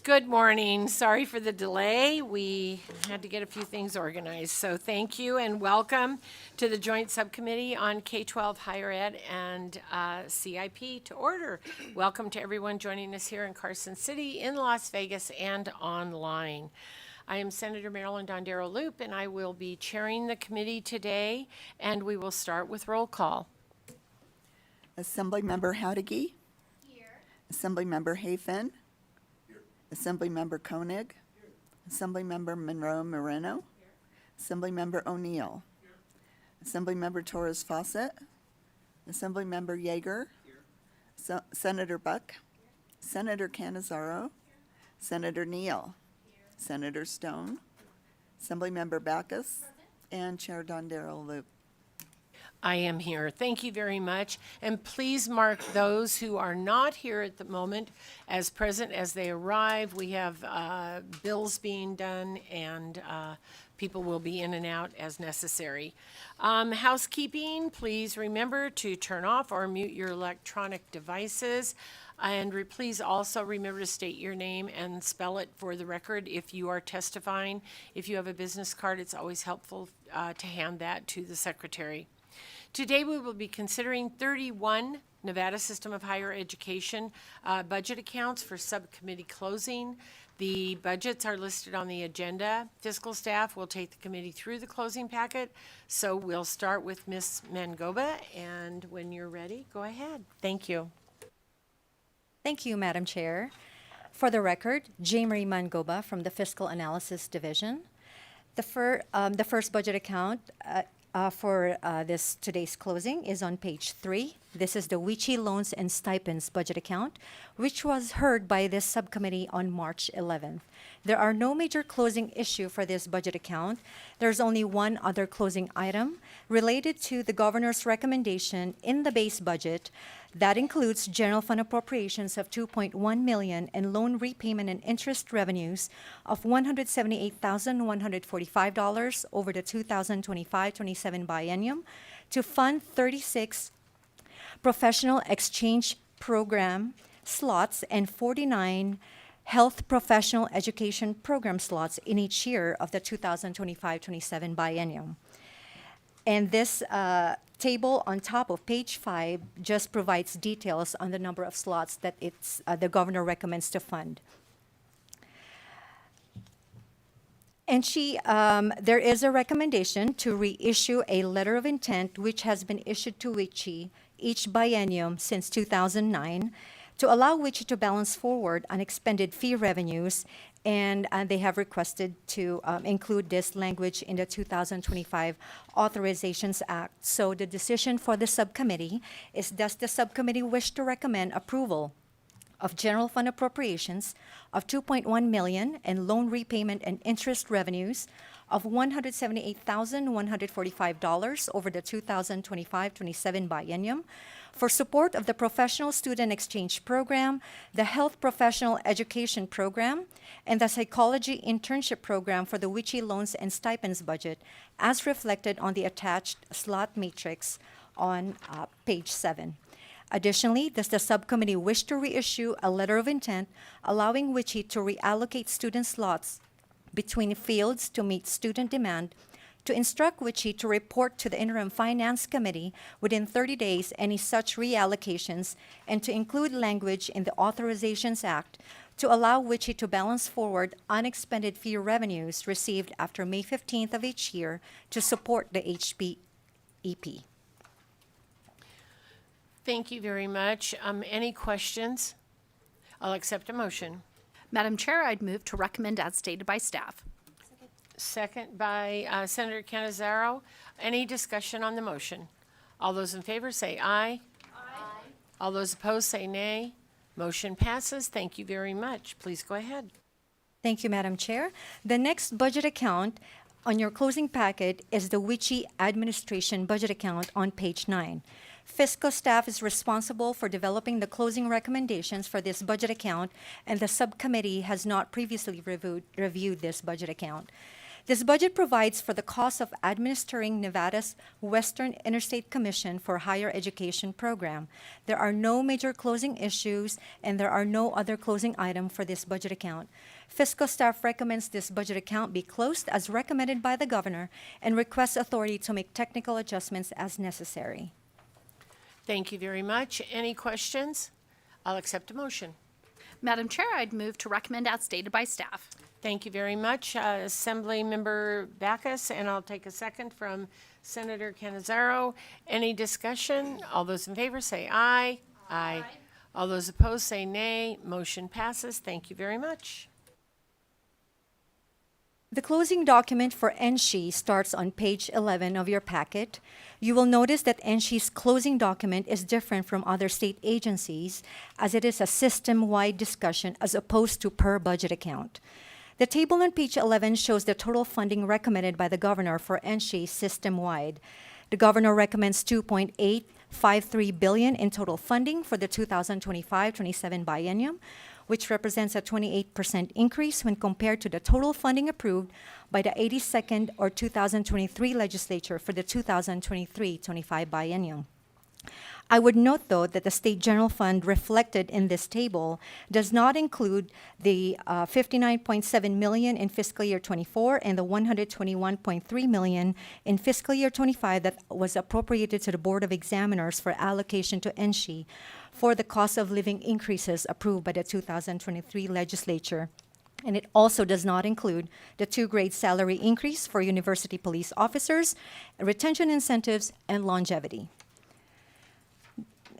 Good morning. Sorry for the delay. We had to get a few things organized. So thank you and welcome to the Joint Subcommittee on K-12 Higher Ed and CIP to order. Welcome to everyone joining us here in Carson City, in Las Vegas, and online. I am Senator Marilyn Dondero Loop, and I will be chairing the committee today, and we will start with roll call. Assemblymember Howdegi. Here. Assemblymember Hafen. Here. Assemblymember Koenig. Here. Assemblymember Monroe Moreno. Here. Assemblymember O'Neill. Here. Assemblymember Torres Fawcett. Assemblymember Yeager. Here. Senator Buck. Here. Senator Canizaro. Here. Senator Neal. Here. Senator Stone. Here. Assemblymember Backus. Present. And Chair Dondero Loop. I am here. Thank you very much. And please mark those who are not here at the moment as present as they arrive. We have bills being done, and people will be in and out as necessary. Housekeeping, please remember to turn off or mute your electronic devices. And please also remember to state your name and spell it for the record if you are testifying. If you have a business card, it's always helpful to hand that to the secretary. Today we will be considering 31 Nevada System of Higher Education budget accounts for subcommittee closing. The budgets are listed on the agenda. Fiscal staff will take the committee through the closing packet. So we'll start with Ms. Mangoba, and when you're ready, go ahead. Thank you. Thank you, Madam Chair. For the record, J. Marie Mangoba from the Fiscal Analysis Division. The first budget account for today's closing is on page 3. This is the WICHI Loans and Stipends budget account, which was heard by this subcommittee on March 11th. There are no major closing issue for this budget account. There's only one other closing item related to the governor's recommendation in the base budget that includes general fund appropriations of $2.1 million and loan repayment and interest revenues of $178,145 over the 2025-27 biennium to fund 36 professional exchange program slots and 49 health professional education program slots in each year of the 2025-27 biennium. And this table on top of page 5 just provides details on the number of slots that the governor recommends to fund. And there is a recommendation to reissue a letter of intent which has been issued to WICHI each biennium since 2009 to allow WICHI to balance forward unexpended fee revenues, and they have requested to include this language in the 2025 Authorizations Act. So the decision for the subcommittee is, does the subcommittee wish to recommend approval of general fund appropriations of $2.1 million and loan repayment and interest revenues of $178,145 over the 2025-27 biennium for support of the Professional Student Exchange Program, the Health Professional Education Program, and the Psychology Internship Program for the WICHI Loans and Stipends budget, as reflected on the attached slot matrix on page 7. Additionally, does the subcommittee wish to reissue a letter of intent allowing WICHI to reallocate student slots between fields to meet student demand, to instruct WICHI to report to the Interim Finance Committee within 30 days any such reallocations, and to include language in the Authorizations Act to allow WICHI to balance forward unexpended fee revenues received after May 15th of each year to support the HPEP. Thank you very much. Any questions? I'll accept a motion. Madam Chair, I'd move to recommend as stated by staff. Second by Senator Canizaro. Any discussion on the motion? All those in favor say aye. Aye. All those opposed say nay. Motion passes. Thank you very much. Please go ahead. Thank you, Madam Chair. The next budget account on your closing packet is the WICHI Administration budget account on page 9. Fiscal staff is responsible for developing the closing recommendations for this budget account, and the subcommittee has not previously reviewed this budget account. This budget provides for the cost of administering Nevada's Western Interstate Commission for Higher Education program. There are no major closing issues, and there are no other closing item for this budget account. Fiscal staff recommends this budget account be closed as recommended by the governor and requests authority to make technical adjustments as necessary. Thank you very much. Any questions? I'll accept a motion. Madam Chair, I'd move to recommend as stated by staff. Thank you very much, Assembly Member Backus, and I'll take a second from Senator Canizaro. Any discussion? All those in favor say aye. Aye. All those opposed say nay. Motion passes. Thank you very much. The closing document for NSHE starts on page 11 of your packet. You will notice that NSHE's closing document is different from other state agencies, as it is a system-wide discussion as opposed to per budget account. The table on page 11 shows the total funding recommended by the governor for NSHE system-wide. The governor recommends $2.853 billion in total funding for the 2025-27 biennium, which represents a 28% increase when compared to the total funding approved by the 82nd or 2023 legislature for the 2023-25 biennium. I would note, though, that the state general fund reflected in this table does not include the $59.7 million in fiscal year 24 and the $121.3 million in fiscal year 25 that was appropriated to the Board of Examiners for allocation to NSHE for the cost of living increases approved by the 2023 legislature. And it also does not include the 2-grade salary increase for university police officers, retention incentives, and longevity.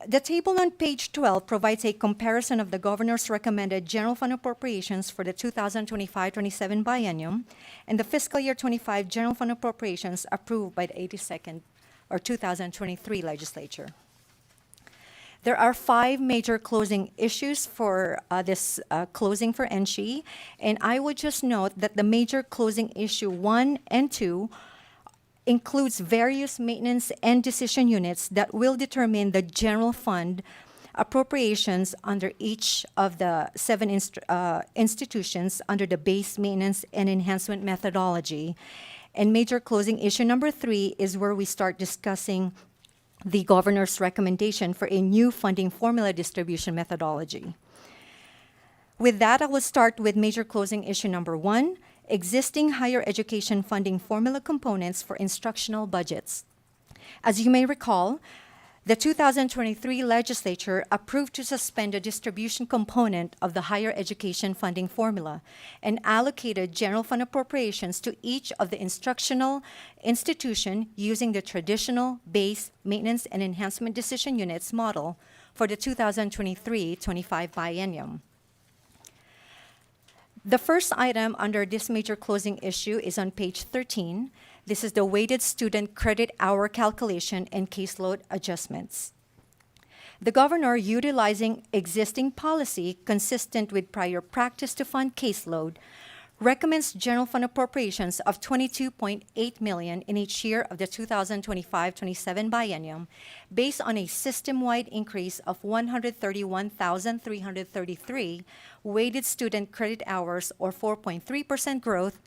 The table on page 12 provides a comparison of the governor's recommended general fund appropriations for the 2025-27 biennium and the fiscal year 25 general fund appropriations approved by the 82nd or 2023 legislature. There are 5 major closing issues for this closing for NSHE, and I would just note that the major closing issue 1 and 2 includes various maintenance and decision units that will determine the general fund appropriations under each of the 7 institutions under the base maintenance and enhancement methodology. And major closing issue number 3 is where we start discussing the governor's recommendation for a new funding formula distribution methodology. With that, I will start with major closing issue number 1, existing higher education funding formula components for instructional budgets. As you may recall, the 2023 legislature approved to suspend the distribution component of the higher education funding formula and allocated general fund appropriations to each of the instructional institution using the traditional base maintenance and enhancement decision units model for the 2023-25 biennium. The first item under this major closing issue is on page 13. This is the weighted student credit hour calculation and caseload adjustments. The governor, utilizing existing policy consistent with prior practice to fund caseload, recommends general fund appropriations of $22.8 million in each year of the 2025-27 biennium based on a system-wide increase of 131,333 weighted student credit hours, or 4.3% growth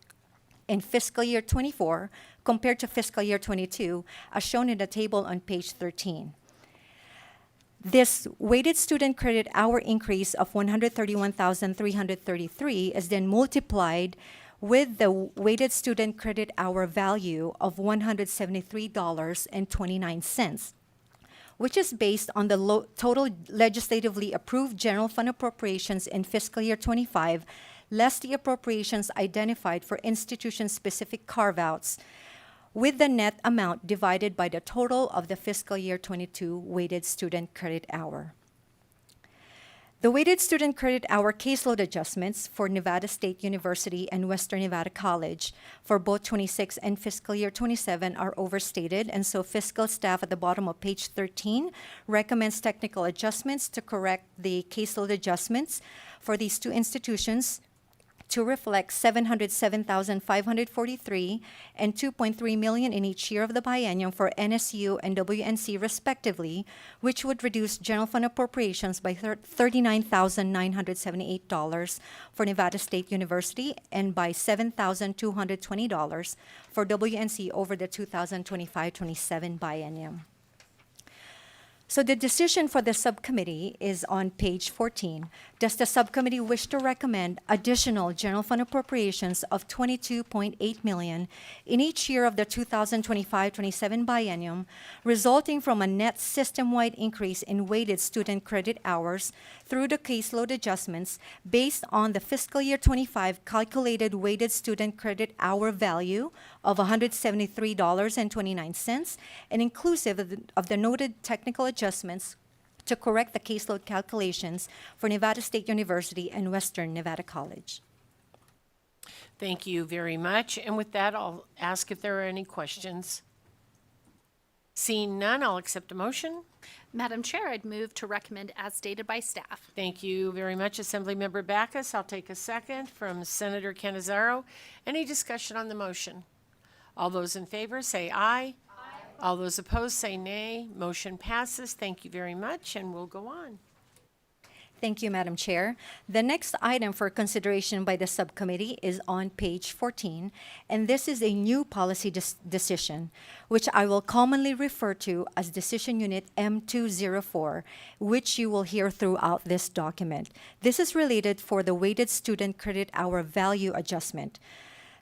in fiscal year 24 compared to fiscal year 22, as shown in the table on page 13. This weighted student credit hour increase of 131,333 is then multiplied with the weighted student credit hour value of $173.29, which is based on the total legislatively approved general fund appropriations in fiscal year 25, less the appropriations identified for institution-specific carve-outs, with the net amount divided by the total of the fiscal year 22 weighted student credit hour. The weighted student credit hour caseload adjustments for Nevada State University and Western Nevada College for both 26 and fiscal year 27 are overstated, and so fiscal staff at the bottom of page 13 recommends technical adjustments to correct the caseload adjustments for these 2 institutions to reflect $707,543 and $2.3 million in each year of the biennium for NSU and WNC respectively, which would reduce general fund appropriations by $39,978 for Nevada State University and by $7,220 for WNC over the 2025-27 biennium. So the decision for the subcommittee is on page 14. Does the subcommittee wish to recommend additional general fund appropriations of $22.8 million in each year of the 2025-27 biennium, resulting from a net system-wide increase in weighted student credit hours through the caseload adjustments based on the fiscal year 25 calculated weighted student credit hour value of $173.29 and inclusive of the noted technical adjustments to correct the caseload calculations for Nevada State University and Western Nevada College. Thank you very much. And with that, I'll ask if there are any questions. Seeing none, I'll accept a motion. Madam Chair, I'd move to recommend as stated by staff. Thank you very much, Assemblymember Backus. I'll take a second from Senator Canizaro. Any discussion on the motion? All those in favor say aye. All those opposed say nay. Motion passes. Thank you very much, and we'll go on. Thank you, Madam Chair. The next item for consideration by the subcommittee is on page 14, and this is a new policy decision, which I will commonly refer to as Decision Unit M204, which you will hear throughout this document. This is related for the weighted student credit hour value adjustment.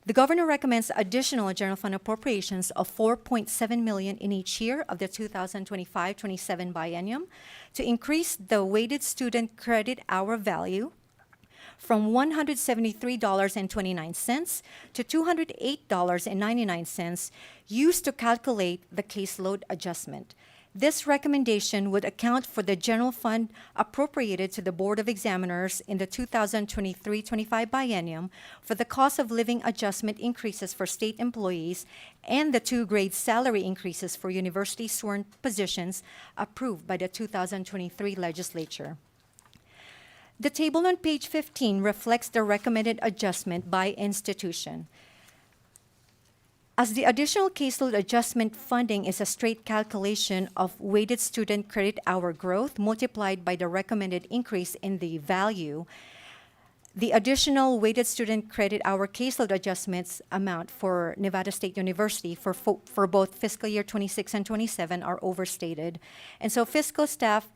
The governor recommends additional general fund appropriations of $4.7 million in each year of the 2025-27 biennium to increase the weighted student credit hour value from $173.29 to $208.99 used to calculate the caseload adjustment. This recommendation would account for the general fund appropriated to the Board of Examiners in the 2023-25 biennium for the cost of living adjustment increases for state employees and the 2-grade salary increases for university sworn positions approved by the 2023 legislature. The table on page 15 reflects the recommended adjustment by institution. As the additional caseload adjustment funding is a straight calculation of weighted student credit hour growth multiplied by the recommended increase in the value, the additional weighted student credit hour caseload adjustments amount for Nevada State University for both fiscal year 26 and 27 are overstated. And so fiscal staff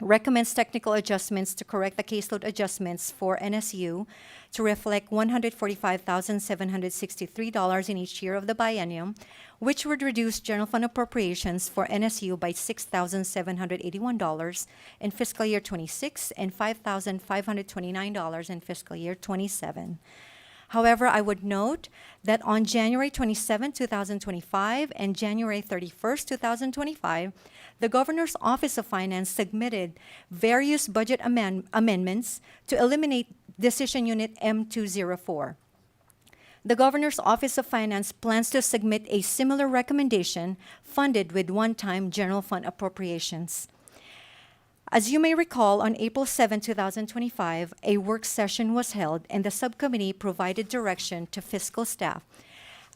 recommends technical adjustments to correct the caseload adjustments for NSU to reflect $145,763 in each year of the biennium, which would reduce general fund appropriations for NSU by $6,781 in fiscal year 26 and $5,529 in fiscal year 27. However, I would note that on January 27, 2025 and January 31, 2025, the Governor's Office of Finance submitted various budget amendments to eliminate Decision Unit M204. The Governor's Office of Finance plans to submit a similar recommendation funded with one-time general fund appropriations. As you may recall, on April 7, 2025, a work session was held and the subcommittee provided direction to fiscal staff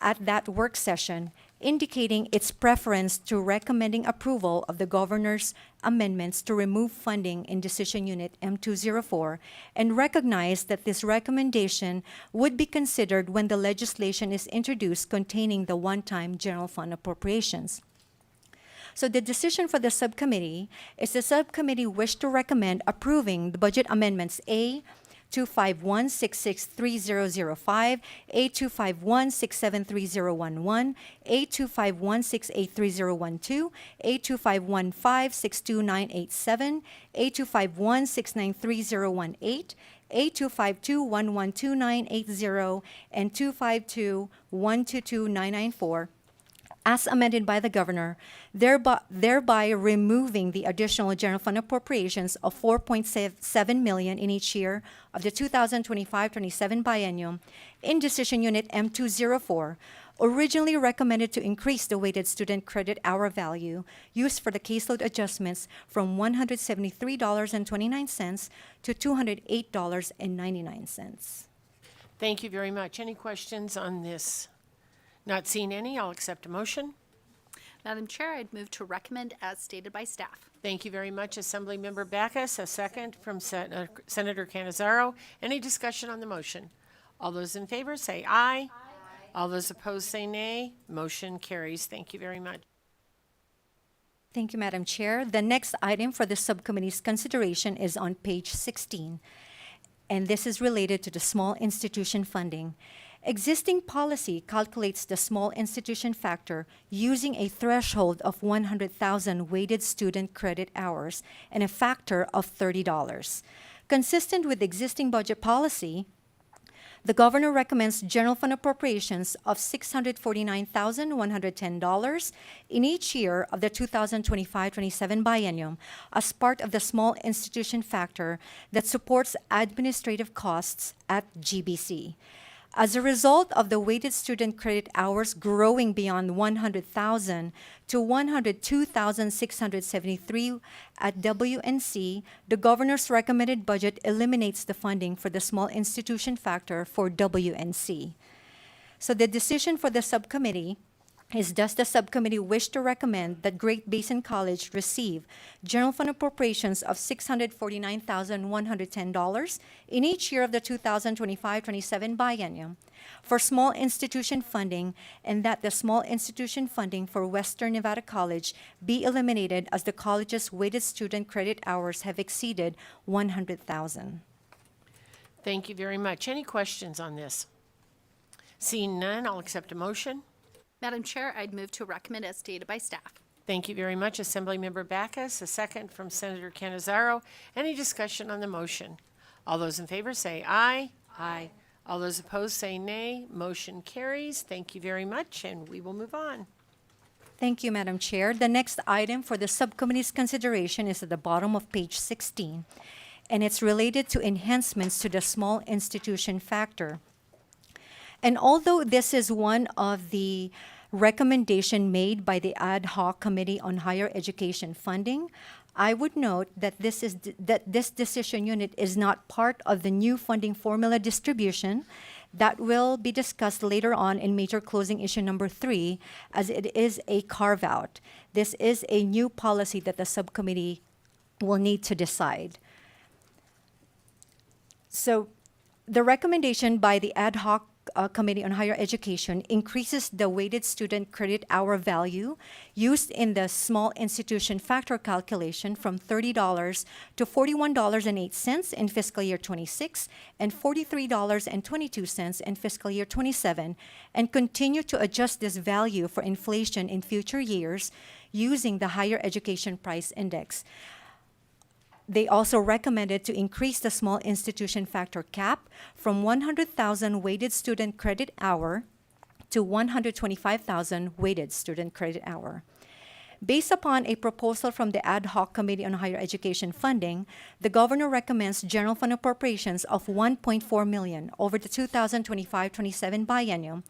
at that work session, indicating its preference to recommending approval of the governor's amendments to remove funding in Decision Unit M204 and recognized that this recommendation would be considered when the legislation is introduced containing the one-time general fund appropriations. So the decision for the subcommittee is the subcommittee wish to recommend approving the budget amendments A 251-663005, A251-673011, A251-683012, A251-562-987, A251-693-018, A252-112-980, and 252-122-994, as amended by the governor, thereby removing the additional general fund appropriations of $4.7 million in each year of the 2025-27 biennium in Decision Unit M204, originally recommended to increase the weighted student credit hour value used for the caseload adjustments from $173.29 to $208.99. Thank you very much. Any questions on this? Not seeing any, I'll accept a motion. Madam Chair, I'd move to recommend as stated by staff. Thank you very much, Assemblymember Backus. A second from Senator Canizaro. Any discussion on the motion? All those in favor say aye. Aye. All those opposed say nay. Motion carries. Thank you very much. Thank you, Madam Chair. The next item for the subcommittee's consideration is on page 16, and this is related to the small institution funding. Existing policy calculates the small institution factor using a threshold of 100,000 weighted student credit hours and a factor of $30. Consistent with existing budget policy, the governor recommends general fund appropriations of $649,110 in each year of the 2025-27 biennium as part of the small institution factor that supports administrative costs at GBC. As a result of the weighted student credit hours growing beyond 100,000 to 102,673 at WNC, the governor's recommended budget eliminates the funding for the small institution factor for WNC. So the decision for the subcommittee is, does the subcommittee wish to recommend that Great Basin College receive general fund appropriations of $649,110 in each year of the 2025-27 biennium for small institution funding, and that the small institution funding for Western Nevada College be eliminated as the college's weighted student credit hours have exceeded 100,000. Thank you very much. Any questions on this? Seeing none, I'll accept a motion. Madam Chair, I'd move to recommend as stated by staff. Thank you very much, Assemblymember Backus. A second from Senator Canizaro. Any discussion on the motion? All those in favor say aye. Aye. All those opposed say nay. Motion carries. Thank you very much, and we will move on. Thank you, Madam Chair. The next item for the subcommittee's consideration is at the bottom of page 16, and it's related to enhancements to the small institution factor. And although this is one of the recommendation made by the Ad Hoc Committee on Higher Education Funding, I would note that this decision unit is not part of the new funding formula distribution that will be discussed later on in major closing issue number 3, as it is a carve-out. This is a new policy that the subcommittee will need to decide. So the recommendation by the Ad Hoc Committee on Higher Education increases the weighted student credit hour value used in the small institution factor calculation from $30 to $41.08 in fiscal year 26 and $43.22 in fiscal year 27, and continue to adjust this value for inflation in future years using the Higher Education Price Index. They also recommended to increase the small institution factor cap from 100,000 weighted student credit hour to 125,000 weighted student credit hour. Based upon a proposal from the Ad Hoc Committee on Higher Education Funding, the governor recommends general fund appropriations of $1.4 million over the 2025-27 biennium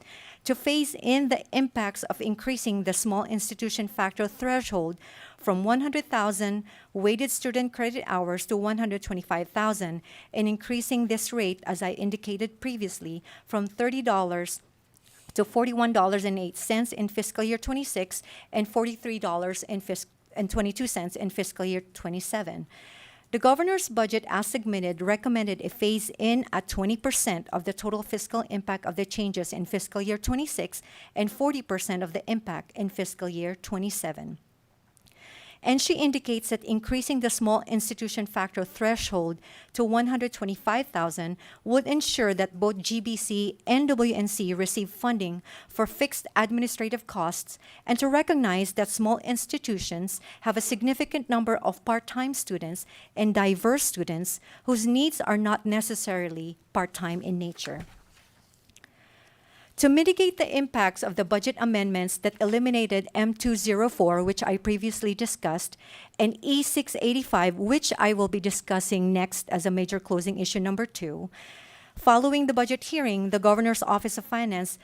to phase in the impacts of increasing the small institution factor threshold from 100,000 weighted student credit hours to 125,000, and increasing this rate, as I indicated previously, from $30 to $41.08 in fiscal year 26 and $43.22 in fiscal year 27. The governor's budget, as submitted, recommended a phase-in at 20% of the total fiscal impact of the changes in fiscal year 26 and 40% of the impact in fiscal year 27. And she indicates that increasing the small institution factor threshold to 125,000 would ensure that both GBC and WNC receive funding for fixed administrative costs, and to recognize that small institutions have a significant number of part-time students and diverse students whose needs are not necessarily part-time in nature. To mitigate the impacts of the budget amendments that eliminated M204, which I previously discussed, and E685, which I will be discussing next as a major closing issue number 2, following the budget hearing, the Governor's Office of Finance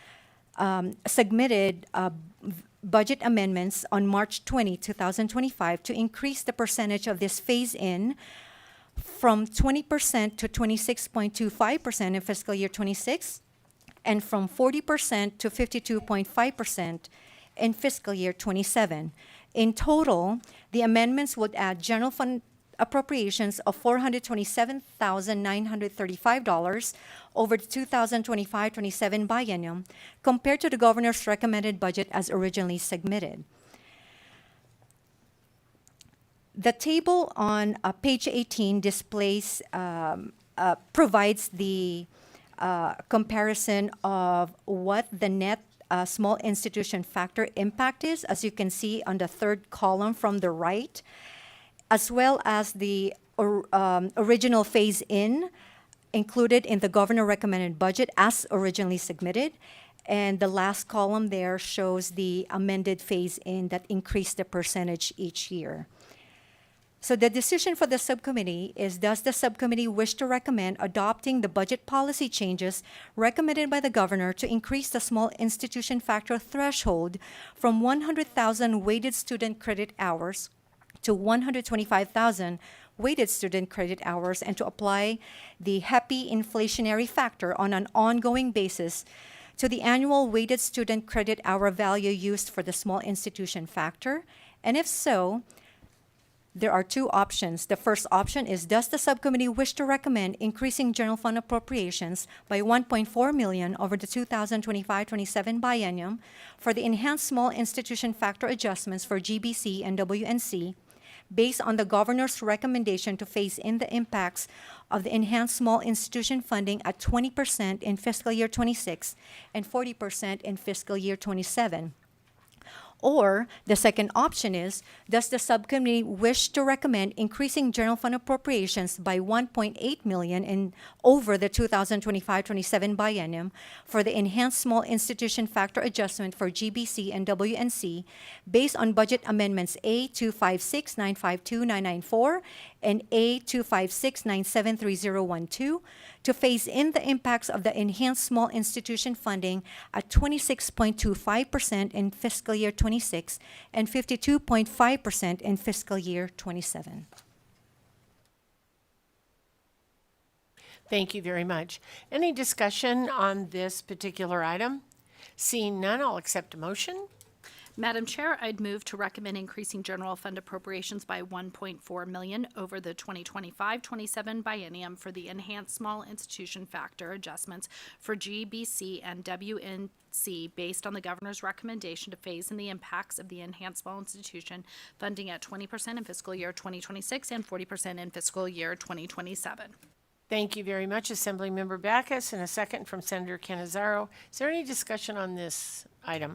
submitted budget amendments on March 20, 2025 to increase the percentage of this phase-in from 20% to 26.25% in fiscal year 26, and from 40% to 52.5% in fiscal year 27. In total, the amendments would add general fund appropriations of $427,935 over the 2025-27 biennium compared to the governor's recommended budget as originally submitted. The table on page 18 displays, provides the comparison of what the net small institution factor impact is, as you can see on the third column from the right, as well as the original phase-in included in the governor recommended budget as originally submitted. And the last column there shows the amended phase-in that increased the percentage each year. So the decision for the subcommittee is, does the subcommittee wish to recommend adopting the budget policy changes recommended by the governor to increase the small institution factor threshold from 100,000 weighted student credit hours to 125,000 weighted student credit hours, and to apply the HEPI inflationary factor on an ongoing basis to the annual weighted student credit hour value used for the small institution factor? And if so, there are two options. The first option is, does the subcommittee wish to recommend increasing general fund appropriations by $1.4 million over the 2025-27 biennium for the enhanced small institution factor adjustments for GBC and WNC based on the governor's recommendation to phase in the impacts of the enhanced small institution funding at 20% in fiscal year 26 and 40% in fiscal year 27? Or the second option is, does the subcommittee wish to recommend increasing general fund appropriations by $1.8 million in over the 2025-27 biennium for the enhanced small institution factor adjustment for GBC and WNC based on budget amendments A256952-994 and A256973-012 to phase in the impacts of the enhanced small institution funding at 26.25% in fiscal year 26 and 52.5% in fiscal year 27. Thank you very much. Any discussion on this particular item? Seeing none, I'll accept a motion. Madam Chair, I'd move to recommend increasing general fund appropriations by $1.4 million over the 2025-27 biennium for the enhanced small institution factor adjustments for GBC and WNC based on the governor's recommendation to phase in the impacts of the enhanced small institution funding at 20% in fiscal year 2026 and 40% in fiscal year 2027. Thank you very much, Assemblymember Backus, and a second from Senator Canizaro. Is there any discussion on this item?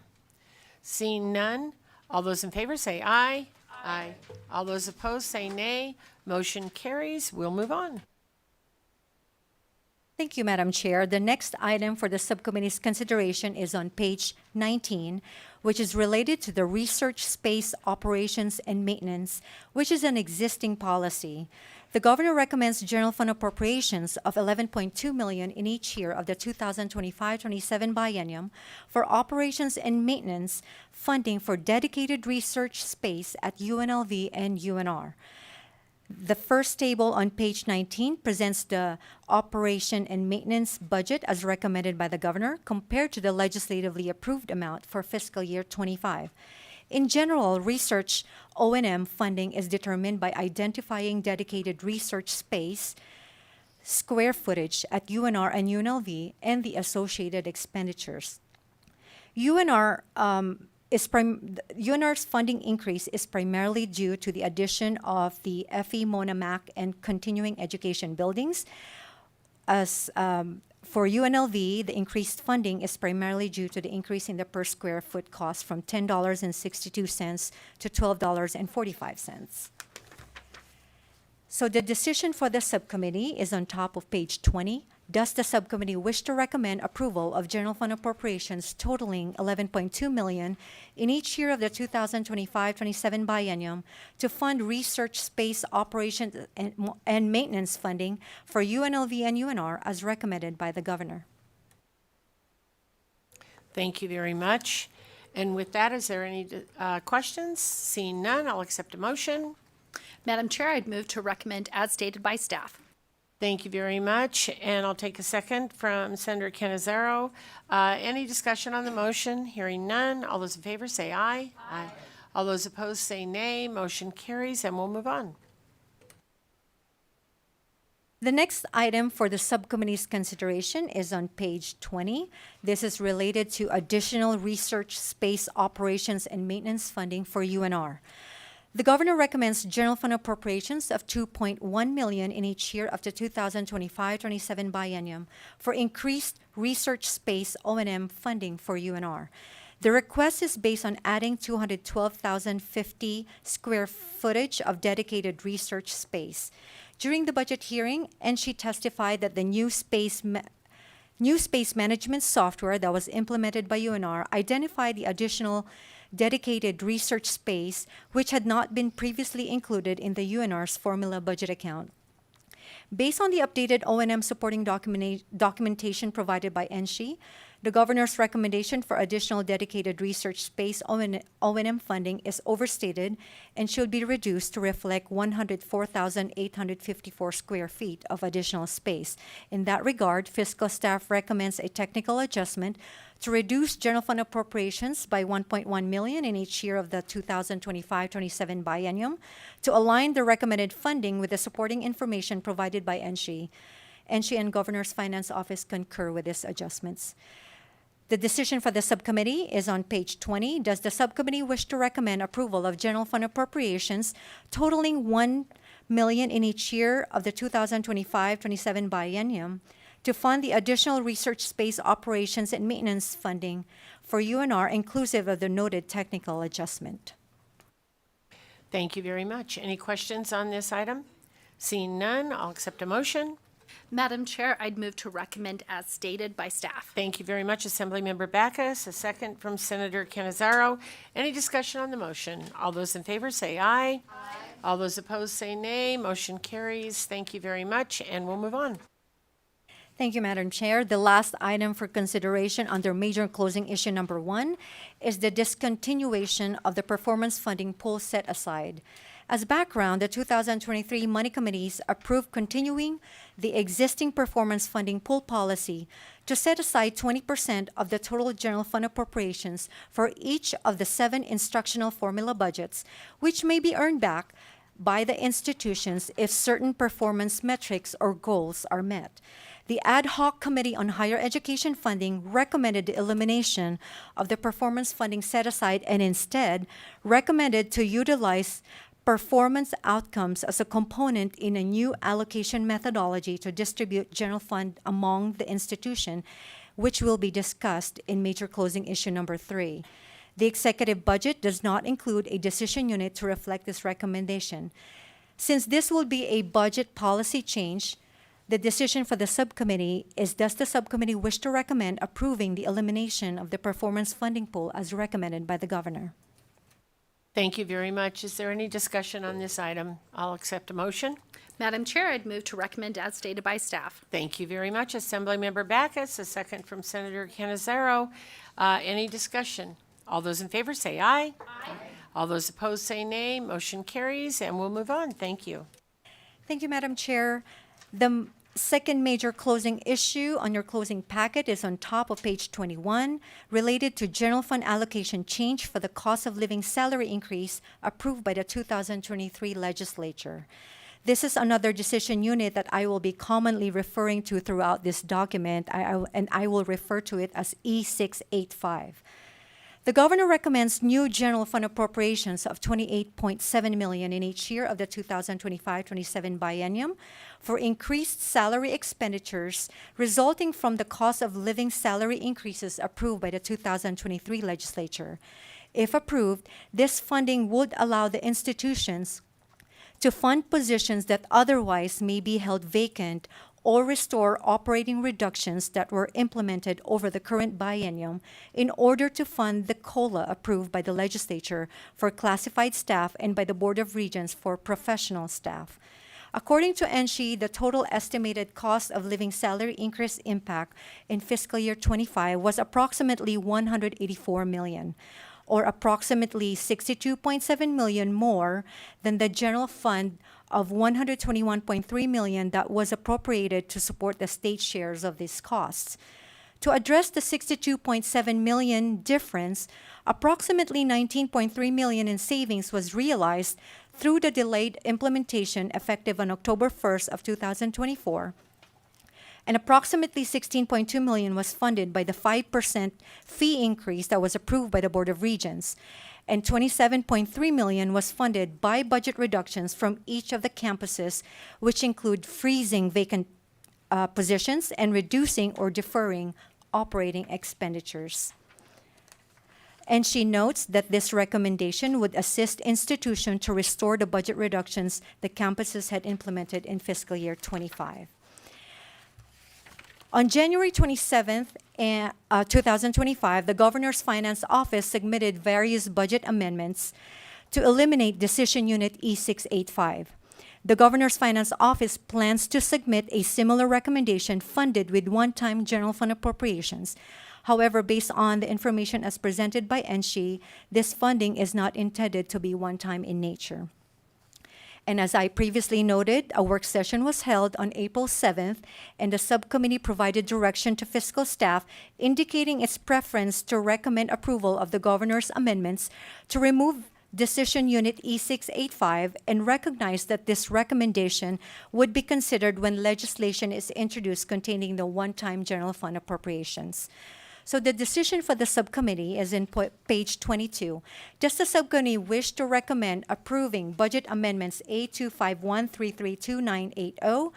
Seeing none, all those in favor say aye. Aye. All those opposed say nay. Motion carries. We'll move on. Thank you, Madam Chair. The next item for the subcommittee's consideration is on page 19, which is related to the research space operations and maintenance, which is an existing policy. The governor recommends general fund appropriations of $11.2 million in each year of the 2025-27 biennium for operations and maintenance funding for dedicated research space at UNLV and UNR. The first table on page 19 presents the operation and maintenance budget as recommended by the governor compared to the legislatively approved amount for fiscal year 25. In general, research O&M funding is determined by identifying dedicated research space, square footage at UNR and UNLV, and the associated expenditures. UNR's funding increase is primarily due to the addition of the FE Mona Mac and continuing education buildings. As for UNLV, the increased funding is primarily due to the increase in the per square foot cost from $10.62 to $12.45. So the decision for the subcommittee is on top of page 20. Does the subcommittee wish to recommend approval of general fund appropriations totaling $11.2 million in each year of the 2025-27 biennium to fund research space operations and maintenance funding for UNLV and UNR as recommended by the governor? Thank you very much. And with that, is there any questions? Seeing none, I'll accept a motion. Madam Chair, I'd move to recommend as stated by staff. Thank you very much, and I'll take a second from Senator Canizaro. Any discussion on the motion? Hearing none. All those in favor say aye. Aye. All those opposed say nay. Motion carries, and we'll move on. The next item for the subcommittee's consideration is on page 20. This is related to additional research space operations and maintenance funding for UNR. The governor recommends general fund appropriations of $2.1 million in each year of the 2025-27 biennium for increased research space O&M funding for UNR. The request is based on adding 212,050 square footage of dedicated research space. During the budget hearing, NSHE testified that the new space management software that was implemented by UNR identified the additional dedicated research space which had not been previously included in the UNR's formula budget account. Based on the updated O&M supporting documentation provided by NSHE, the governor's recommendation for additional dedicated research space O&M funding is overstated and should be reduced to reflect 104,854 square feet of additional space. In that regard, fiscal staff recommends a technical adjustment to reduce general fund appropriations by $1.1 million in each year of the 2025-27 biennium to align the recommended funding with the supporting information provided by NSHE. NSHE and Governor's Finance Office concur with these adjustments. The decision for the subcommittee is on page 20. Does the subcommittee wish to recommend approval of general fund appropriations totaling $1 million in each year of the 2025-27 biennium to fund the additional research space operations and maintenance funding for UNR, inclusive of the noted technical adjustment? Thank you very much. Any questions on this item? Seeing none, I'll accept a motion. Madam Chair, I'd move to recommend as stated by staff. Thank you very much, Assemblymember Backus. A second from Senator Canizaro. Any discussion on the motion? All those in favor say aye. Aye. All those opposed say nay. Motion carries. Thank you very much, and we'll move on. Thank you, Madam Chair. The last item for consideration under major closing issue number 1 is the discontinuation of the performance funding pool set aside. As background, the 2023 Money Committees approved continuing the existing performance funding pool policy to set aside 20% of the total general fund appropriations for each of the 7 instructional formula budgets, which may be earned back by the institutions if certain performance metrics or goals are met. The Ad Hoc Committee on Higher Education Funding recommended the elimination of the performance funding set aside and instead recommended to utilize performance outcomes as a component in a new allocation methodology to distribute general fund among the institution, which will be discussed in major closing issue number 3. The executive budget does not include a decision unit to reflect this recommendation. Since this will be a budget policy change, the decision for the subcommittee is, does the subcommittee wish to recommend approving the elimination of the performance funding pool as recommended by the governor? Thank you very much. Is there any discussion on this item? I'll accept a motion. Madam Chair, I'd move to recommend as stated by staff. Thank you very much, Assemblymember Backus. A second from Senator Canizaro. Any discussion? All those in favor say aye. Aye. All those opposed say nay. Motion carries, and we'll move on. Thank you. Thank you, Madam Chair. The second major closing issue on your closing packet is on top of page 21, related to general fund allocation change for the cost of living salary increase approved by the 2023 legislature. This is another decision unit that I will be commonly referring to throughout this document, and I will refer to it as E685. The governor recommends new general fund appropriations of $28.7 million in each year of the 2025-27 biennium for increased salary expenditures resulting from the cost of living salary increases approved by the 2023 legislature. If approved, this funding would allow the institutions to fund positions that otherwise may be held vacant or restore operating reductions that were implemented over the current biennium in order to fund the COLA approved by the legislature for classified staff and by the Board of Regents for professional staff. According to NSHE, the total estimated cost of living salary increase impact in fiscal year 25 was approximately $184 million. or approximately 62.7 million more than the general fund of 121.3 million that was appropriated to support the state shares of these costs. To address the 62.7 million difference, approximately 19.3 million in savings was realized through the delayed implementation effective on October 1st of 2024, and approximately 16.2 million was funded by the 5% fee increase that was approved by the Board of Regents, and 27.3 million was funded by budget reductions from each of the campuses, which include freezing vacant positions and reducing or deferring operating expenditures. And she notes that this recommendation would assist institutions to restore the budget reductions the campuses had implemented in fiscal year 25. On January 27th, 2025, the Governor's Finance Office submitted various budget amendments to eliminate Decision Unit E685. The Governor's Finance Office plans to submit a similar recommendation funded with one-time general fund appropriations. However, based on the information as presented by NSHE, this funding is not intended to be one-time in nature. And as I previously noted, a work session was held on April 7th, and the subcommittee provided direction to fiscal staff indicating its preference to recommend approval of the governor's amendments to remove Decision Unit E685 and recognize that this recommendation would be considered when legislation is introduced containing the one-time general fund appropriations. So the decision for the subcommittee is in page 22. Does the subcommittee wish to recommend approving budget amendments A251332980,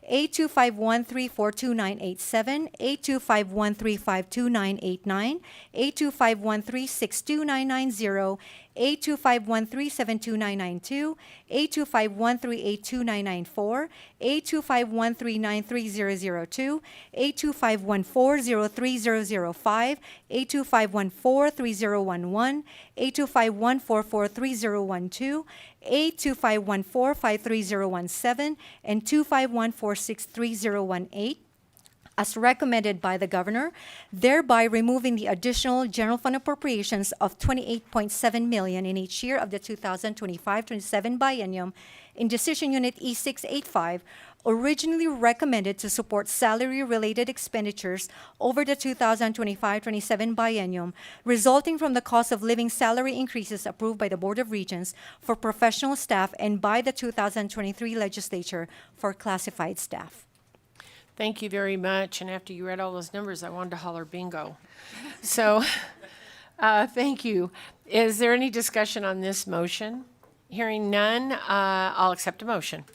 A251342987, A251352989, A251362990, A251372992, A251382994, A251393002, A251403005, A2514311, A251443012, A251453017, and 251463018, as recommended by the governor, thereby removing the additional general fund appropriations of 28.7 million in each year of the 2025-27 biennium in Decision Unit E685, originally recommended to support salary-related expenditures over the 2025-27 biennium, resulting from the cost of living salary increases approved by the Board of Regents for professional staff and by the 2023 legislature for classified staff. Thank you very much. And after you read all those numbers, I wanted to holler bingo. So, thank you. Is there any discussion on this motion? Hearing none, I'll accept a motion.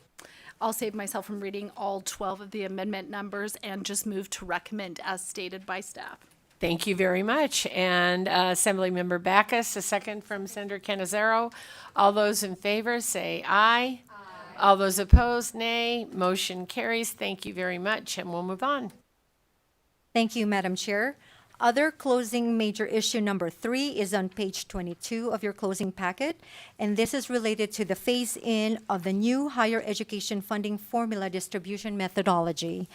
I'll save myself from reading all 12 of the amendment numbers and just move to recommend as stated by staff. Thank you very much. And Assemblymember Backus, a second from Senator Canizaro. All those in favor say aye. All those opposed, nay. Motion carries. Thank you very much, and we'll move on. Thank you, Madam Chair. Other closing major issue number 3 is on page 22 of your closing packet, and this is related to the phase-in of the new higher education funding formula distribution methodology.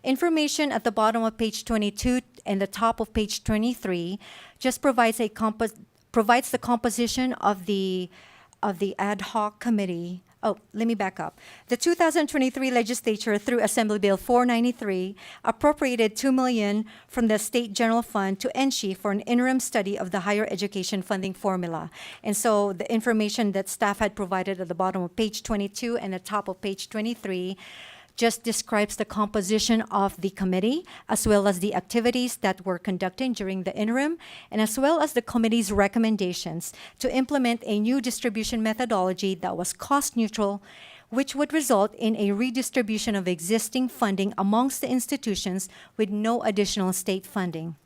Information at the bottom of page 22 and the top of page 23 just provides the composition of the ad hoc committee. Oh, let me back up. The 2023 legislature, through Assembly Bill 493, appropriated $2 million from the State General Fund to NSHE for an interim study of the higher education funding formula. And so the information that staff had provided at the bottom of page 22 and the top of page 23 just describes the composition of the committee, as well as the activities that were conducted during the interim, and as well as the committee's recommendations to implement a new distribution methodology that was cost neutral, which would result in a redistribution of existing funding amongst the institutions with no additional state funding.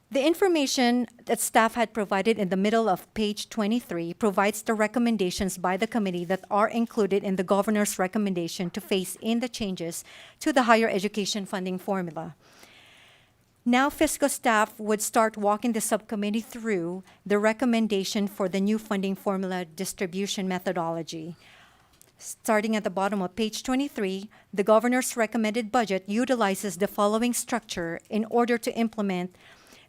The information that staff had provided in the middle of page 23 provides the recommendations by the committee that are included in the governor's recommendation to phase in the changes to the higher education funding formula. Now fiscal staff would start walking the subcommittee through the recommendation for the new funding formula distribution methodology. Starting at the bottom of page 23, the governor's recommended budget utilizes the following structure in order to implement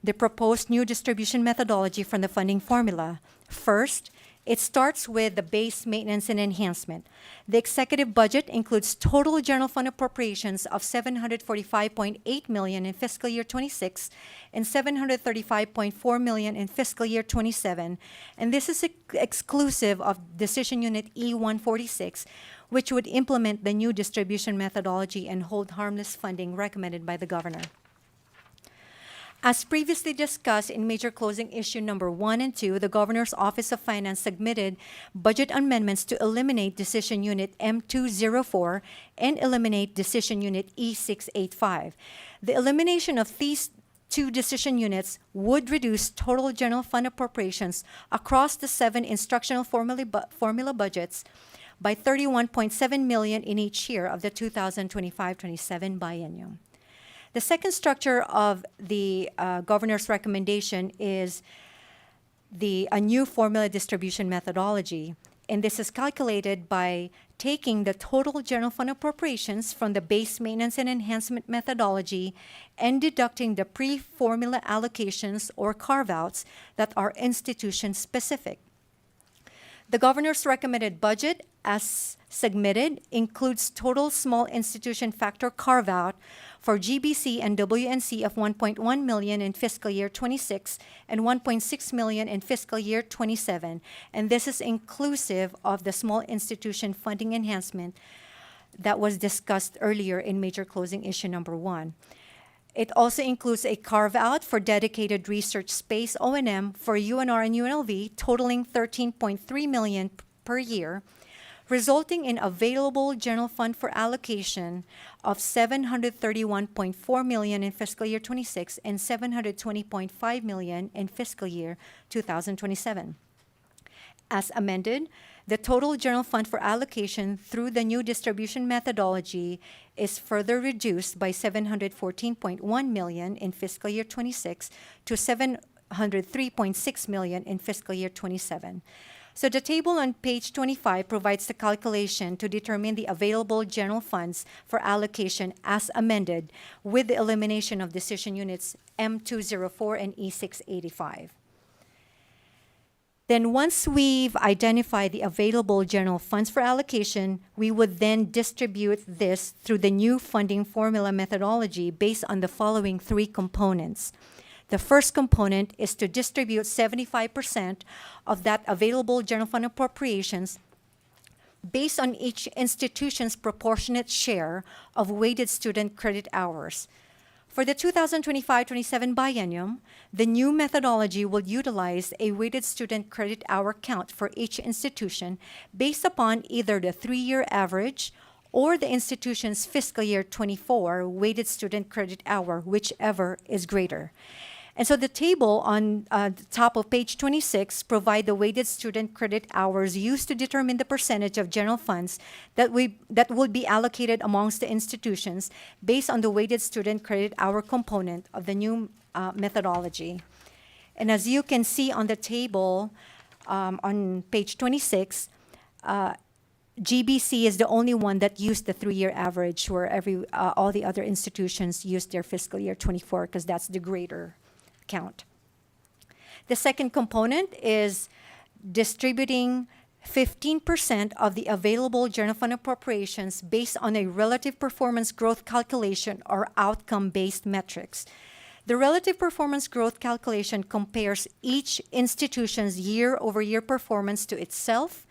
the proposed new distribution methodology from the funding formula. First, it starts with the base maintenance and enhancement. The executive budget includes total general fund appropriations of $745.8 million in fiscal year 26 and $735.4 million in fiscal year 27, and this is exclusive of Decision Unit E-146, which would implement the new distribution methodology and hold harmless funding recommended by the governor. As previously discussed in Major Closing Issue Number 1 and 2, the Governor's Office of Finance submitted budget amendments to eliminate Decision Unit M204 and eliminate Decision Unit E685. The elimination of these two decision units would reduce total general fund appropriations across the 7 instructional formula budgets by $31.7 million in each year of the 2025-27 biennium. The second structure of the governor's recommendation is a new formula distribution methodology, and this is calculated by taking the total general fund appropriations from the base maintenance and enhancement methodology and deducting the pre-formula allocations or carve-outs that are institution-specific. The governor's recommended budget, as submitted, includes total small institution factor carve-out for GBC and WNC of $1.1 million in fiscal year 26 and $1.6 million in fiscal year 27, and this is inclusive of the small institution funding enhancement that was discussed earlier in Major Closing Issue Number 1. It also includes a carve-out for dedicated research space O&M for UNR and UNLV, totaling $13.3 million per year, resulting in available general fund for allocation of $731.4 million in fiscal year 26 and $720.5 million in fiscal year 2027. As amended, the total general fund for allocation through the new distribution methodology is further reduced by $714.1 million in fiscal year 26 to $703.6 million in fiscal year 27. So the table on page 25 provides the calculation to determine the available general funds for allocation as amended with the elimination of decision units M204 and E685. Then once we've identified the available general funds for allocation, we would then distribute this through the new funding formula methodology based on the following 3 components. The first component is to distribute 75% of that available general fund appropriations based on each institution's proportionate share of weighted student credit hours. For the 2025-27 biennium, the new methodology will utilize a weighted student credit hour count for each institution based upon either the 3-year average or the institution's fiscal year 24 weighted student credit hour, whichever is greater. And so the table on the top of page 26 provide the weighted student credit hours used to determine the percentage of general funds that would be allocated amongst the institutions based on the weighted student credit hour component of the new methodology. And as you can see on the table on page 26, GBC is the only one that used the 3-year average, where all the other institutions used their fiscal year 24 because that's the greater count. The second component is distributing 15% of the available general fund appropriations based on a relative performance growth calculation or outcome-based metrics. The relative performance growth calculation compares each institution's year-over-year performance to itself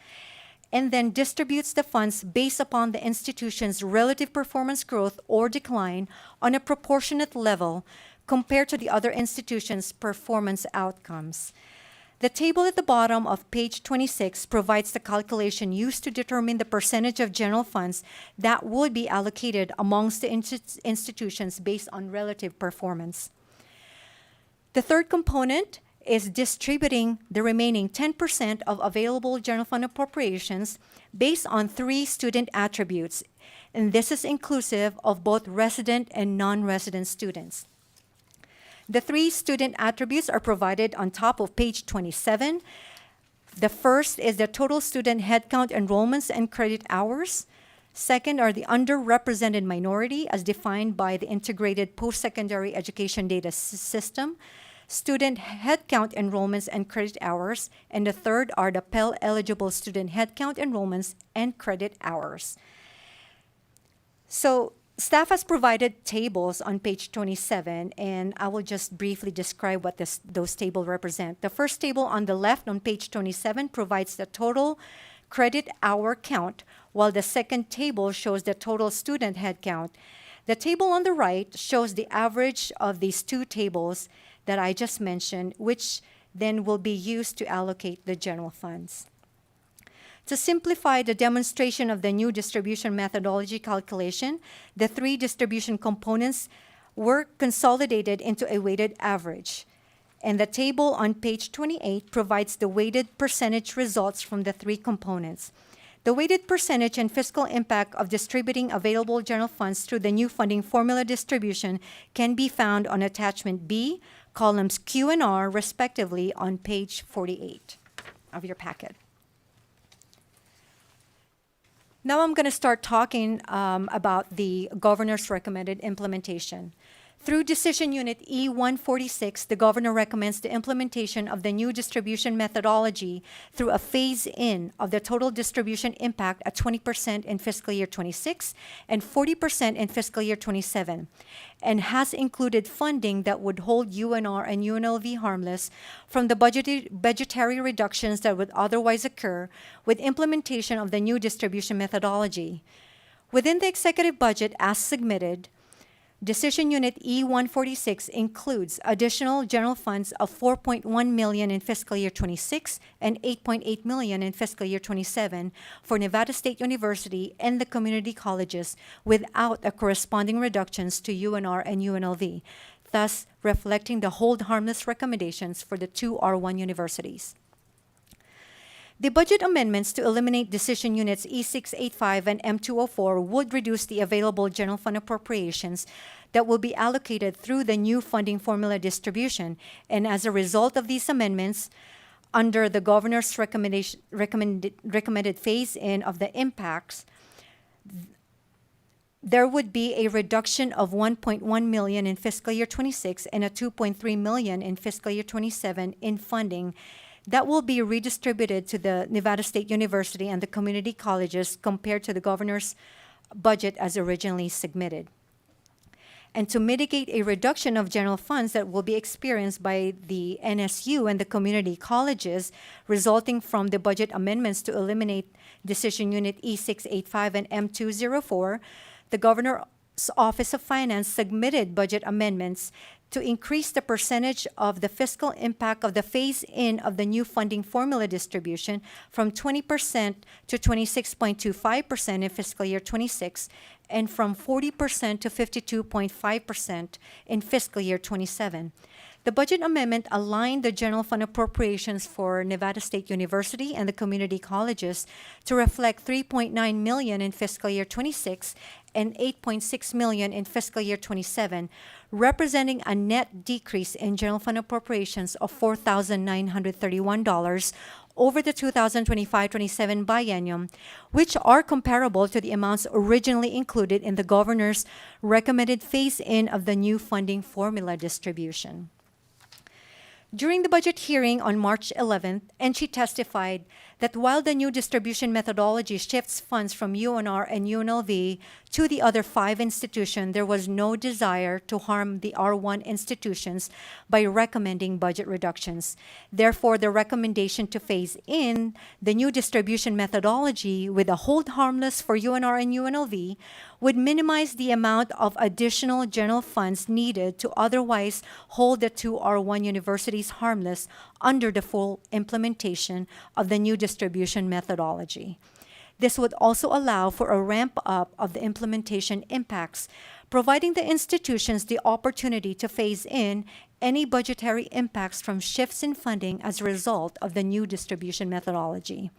and then distributes the funds based upon the institution's relative performance growth or decline on a proportionate level compared to the other institutions' performance outcomes. The table at the bottom of page 26 provides the calculation used to determine the percentage of general funds that would be allocated amongst the institutions based on relative performance. The third component is distributing the remaining 10% of available general fund appropriations based on 3 student attributes, and this is inclusive of both resident and non-resident students. The 3 student attributes are provided on top of page 27. The first is the total student headcount enrollments and credit hours. Second are the underrepresented minority as defined by the Integrated Post-Secondary Education Data System. student headcount enrollments and credit hours, and the third are the Pell-eligible student headcount enrollments and credit hours. So staff has provided tables on page 27, and I will just briefly describe what those tables represent. The first table on the left on page 27 provides the total credit hour count, while the second table shows the total student head count. The table on the right shows the average of these two tables that I just mentioned, which then will be used to allocate the general funds. To simplify the demonstration of the new distribution methodology calculation, the three distribution components were consolidated into a weighted average. And the table on page 28 provides the weighted percentage results from the three components. The weighted percentage and fiscal impact of distributing available general funds through the new funding formula distribution can be found on attachment B, columns Q and R, respectively, on page 48 of your packet. Now I'm going to start talking about the governor's recommended implementation. Through Decision Unit E-146, the governor recommends the implementation of the new distribution methodology through a phase-in of the total distribution impact at 20% in fiscal year 26 and 40% in fiscal year 27, and has included funding that would hold UNR and UNLV harmless from the budgetary reductions that would otherwise occur with implementation of the new distribution methodology. Within the executive budget as submitted, Decision Unit E-146 includes additional general funds of $4.1 million in fiscal year 26 and $8.8 million in fiscal year 27 for Nevada State University and the community colleges without a corresponding reductions to UNR and UNLV, thus reflecting the hold harmless recommendations for the two R1 universities. The budget amendments to eliminate Decision Units E685 and M204 would reduce the available general fund appropriations that will be allocated through the new funding formula distribution. And as a result of these amendments, under the governor's recommended phase-in of the impacts, there would be a reduction of $1.1 million in fiscal year 26 and a $2.3 million in fiscal year 27 in funding that will be redistributed to the Nevada State University and the community colleges compared to the governor's budget as originally submitted. And to mitigate a reduction of general funds that will be experienced by the NSU and the community colleges resulting from the budget amendments to eliminate Decision Unit E685 and M204, the Governor's Office of Finance submitted budget amendments to increase the percentage of the fiscal impact of the phase-in of the new funding formula distribution from 20% to 26.25% in fiscal year 26 and from 40% to 52.5% in fiscal year 27. The budget amendment aligned the general fund appropriations for Nevada State University and the community colleges to reflect $3.9 million in fiscal year 26 and $8.6 million in fiscal year 27, representing a net decrease in general fund appropriations of $4,931 over the 2025-27 biennium, which are comparable to the amounts originally included in the governor's recommended phase-in of the new funding formula distribution. During the budget hearing on March 11th, she testified that while the new distribution methodology shifts funds from UNR and UNLV to the other 5 institutions, there was no desire to harm the R1 institutions by recommending budget reductions. Therefore, the recommendation to phase in the new distribution methodology with a hold harmless for UNR and UNLV would minimize the amount of additional general funds needed to otherwise hold the two R1 universities harmless under the full implementation of the new distribution methodology. This would also allow for a ramp up of the implementation impacts, providing the institutions the opportunity to phase in any budgetary impacts from shifts in funding as a result of the new distribution methodology.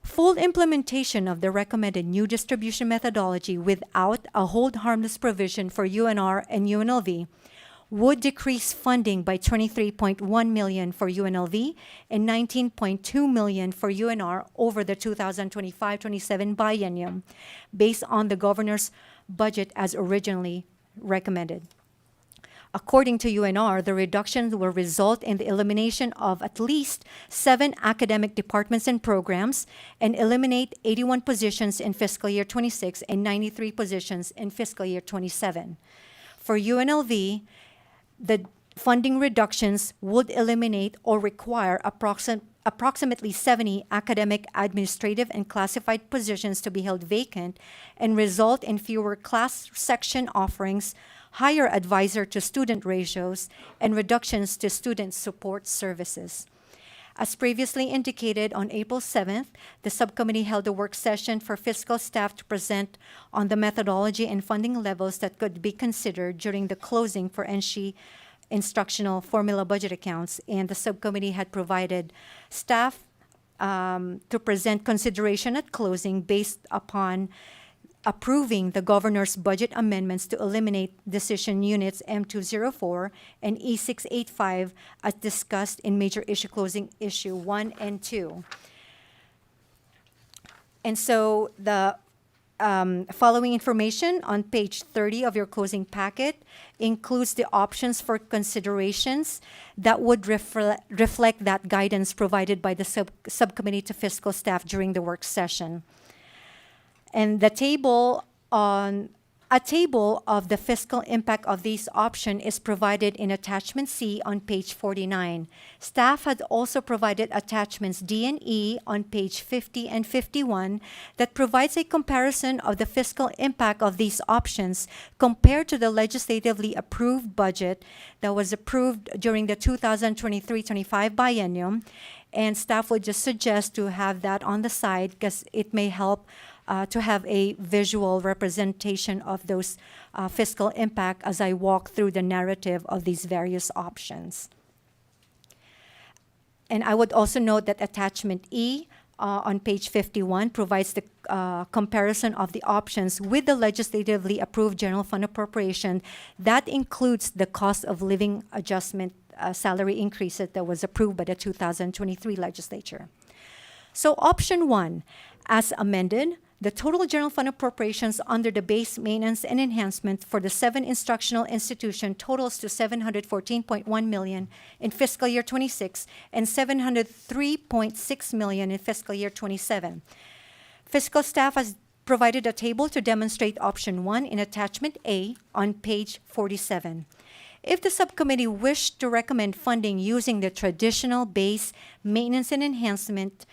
Full implementation of the recommended new distribution methodology without a hold harmless provision for UNR and UNLV would decrease funding by $23.1 million for UNLV and $19.2 million for UNR over the 2025-27 biennium, based on the governor's budget as originally recommended. According to UNR, the reductions will result in the elimination of at least 7 academic departments and programs and eliminate 81 positions in fiscal year 26 and 93 positions in fiscal year 27. For UNLV, the funding reductions would eliminate or require approximately 70 academic, administrative, and classified positions to be held vacant and result in fewer class section offerings, higher advisor-to-student ratios, and reductions to student support services. As previously indicated, on April 7th, the subcommittee held a work session for fiscal staff to present on the methodology and funding levels that could be considered during the closing for NSHE instructional formula budget accounts, and the subcommittee had provided staff to present consideration at closing based upon approving the governor's budget amendments to eliminate decision units M204 and E685 as discussed in major issue closing issue 1 and 2. And so the following information on page 30 of your closing packet includes the options for considerations that would reflect that guidance provided by the subcommittee to fiscal staff during the work session. And a table of the fiscal impact of these options is provided in attachment C on page 49. Staff had also provided attachments D and E on page 50 and 51 that provides a comparison of the fiscal impact of these options compared to the legislatively approved budget that was approved during the 2023-25 biennium. And staff would just suggest to have that on the side because it may help to have a visual representation of those fiscal impact as I walk through the narrative of these various options. And I would also note that attachment E on page 51 provides the comparison of the options with the legislatively approved general fund appropriation. That includes the cost of living adjustment salary increases that was approved by the 2023 legislature. So option 1, as amended, the total general fund appropriations under the base maintenance and enhancement for the 7 instructional institutions totals to $714.1 million in fiscal year 26 and $703.6 million in fiscal year 27. Fiscal staff has provided a table to demonstrate option 1 in attachment A on page 47. If the subcommittee wished to recommend funding using the traditional base maintenance and enhancement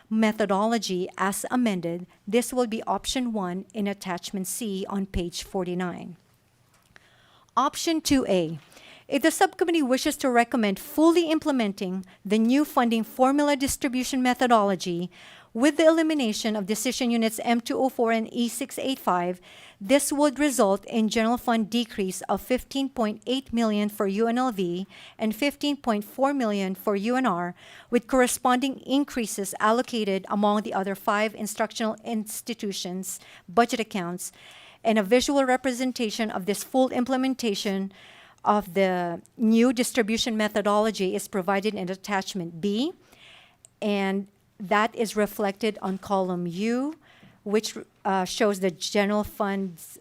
methodology as amended, this will be option 1 in attachment C on page 49. Option 2A. If the subcommittee wishes to recommend fully implementing the new funding formula distribution methodology with the elimination of decision units M204 and E685, this would result in general fund decrease of $15.8 million for UNLV and $15.4 million for UNR, with corresponding increases allocated among the other 5 instructional institutions' budget accounts, and a visual representation of this full implementation of the new distribution methodology is provided in attachment B, and that is reflected on column U, which shows the general funds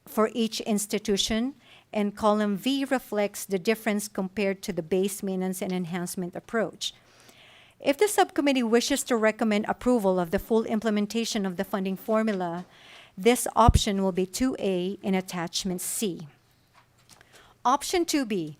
for each institution, and column V reflects the difference compared to the base maintenance and enhancement approach. If the subcommittee wishes to recommend approval of the full implementation of the funding formula, this option will be 2A in attachment C. Option 2B,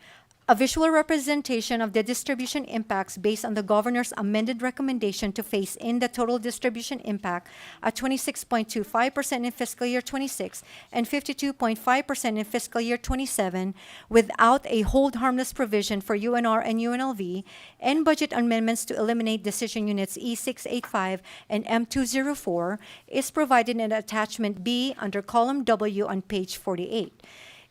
a visual representation of the distribution impacts based on the governor's amended recommendation to phase in the total distribution impact at 26.25% in fiscal year 26 and 52.5% in fiscal year 27 without a hold harmless provision for UNR and UNLV, and budget amendments to eliminate decision units E685 and M204 is provided in attachment B under column W on page 48.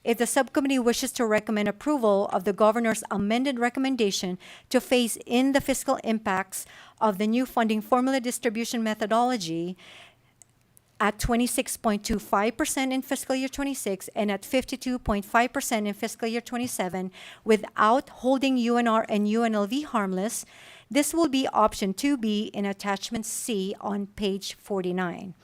If the subcommittee wishes to recommend approval of the governor's amended recommendation to phase in the fiscal impacts of the new funding formula distribution methodology at 26.25% in fiscal year 26 and at 52.5% in fiscal year 27 without holding UNR and UNLV harmless, this will be option 2B in attachment C on page 49.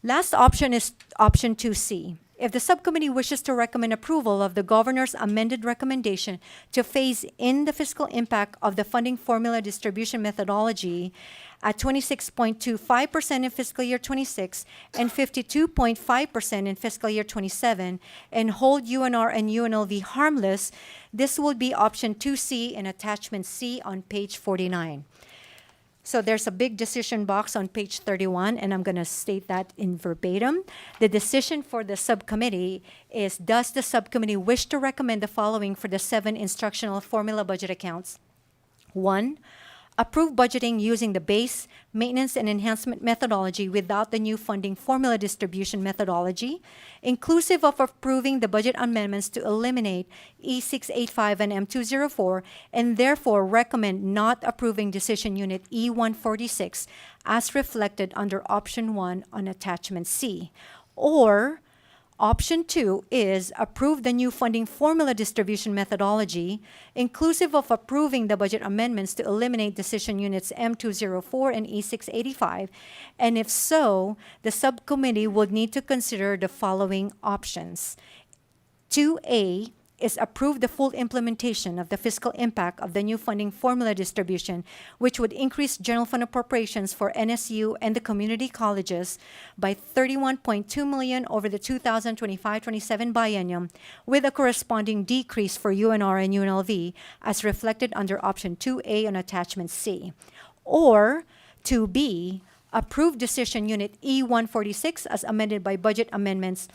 Last option is option 2C. If the subcommittee wishes to recommend approval of the governor's amended recommendation to phase in the fiscal impact of the funding formula distribution methodology at 26.25% in fiscal year 26 and 52.5% in fiscal year 27 and hold UNR and UNLV harmless, this will be option 2C in attachment C on page 49. So there's a big decision box on page 31, and I'm going to state that in verbatim. The decision for the subcommittee is, does the subcommittee wish to recommend the following for the 7 instructional formula budget accounts? 1, approve budgeting using the base, maintenance, and enhancement methodology without the new funding formula distribution methodology, inclusive of approving the budget amendments to eliminate E685 and M204, and therefore recommend not approving decision unit E146 as reflected under option 1 on attachment C. Or option 2 is approve the new funding formula distribution methodology, inclusive of approving the budget amendments to eliminate decision units M204 and E685. And if so, the subcommittee would need to consider the following options. 2A is approve the full implementation of the fiscal impact of the new funding formula distribution, which would increase general fund appropriations for NSU and the community colleges by $31.2 million over the 2025-27 biennium, with a corresponding decrease for UNR and UNLV as reflected under option 2A on attachment C. Or 2B, approve decision unit E146 as amended by budget amendments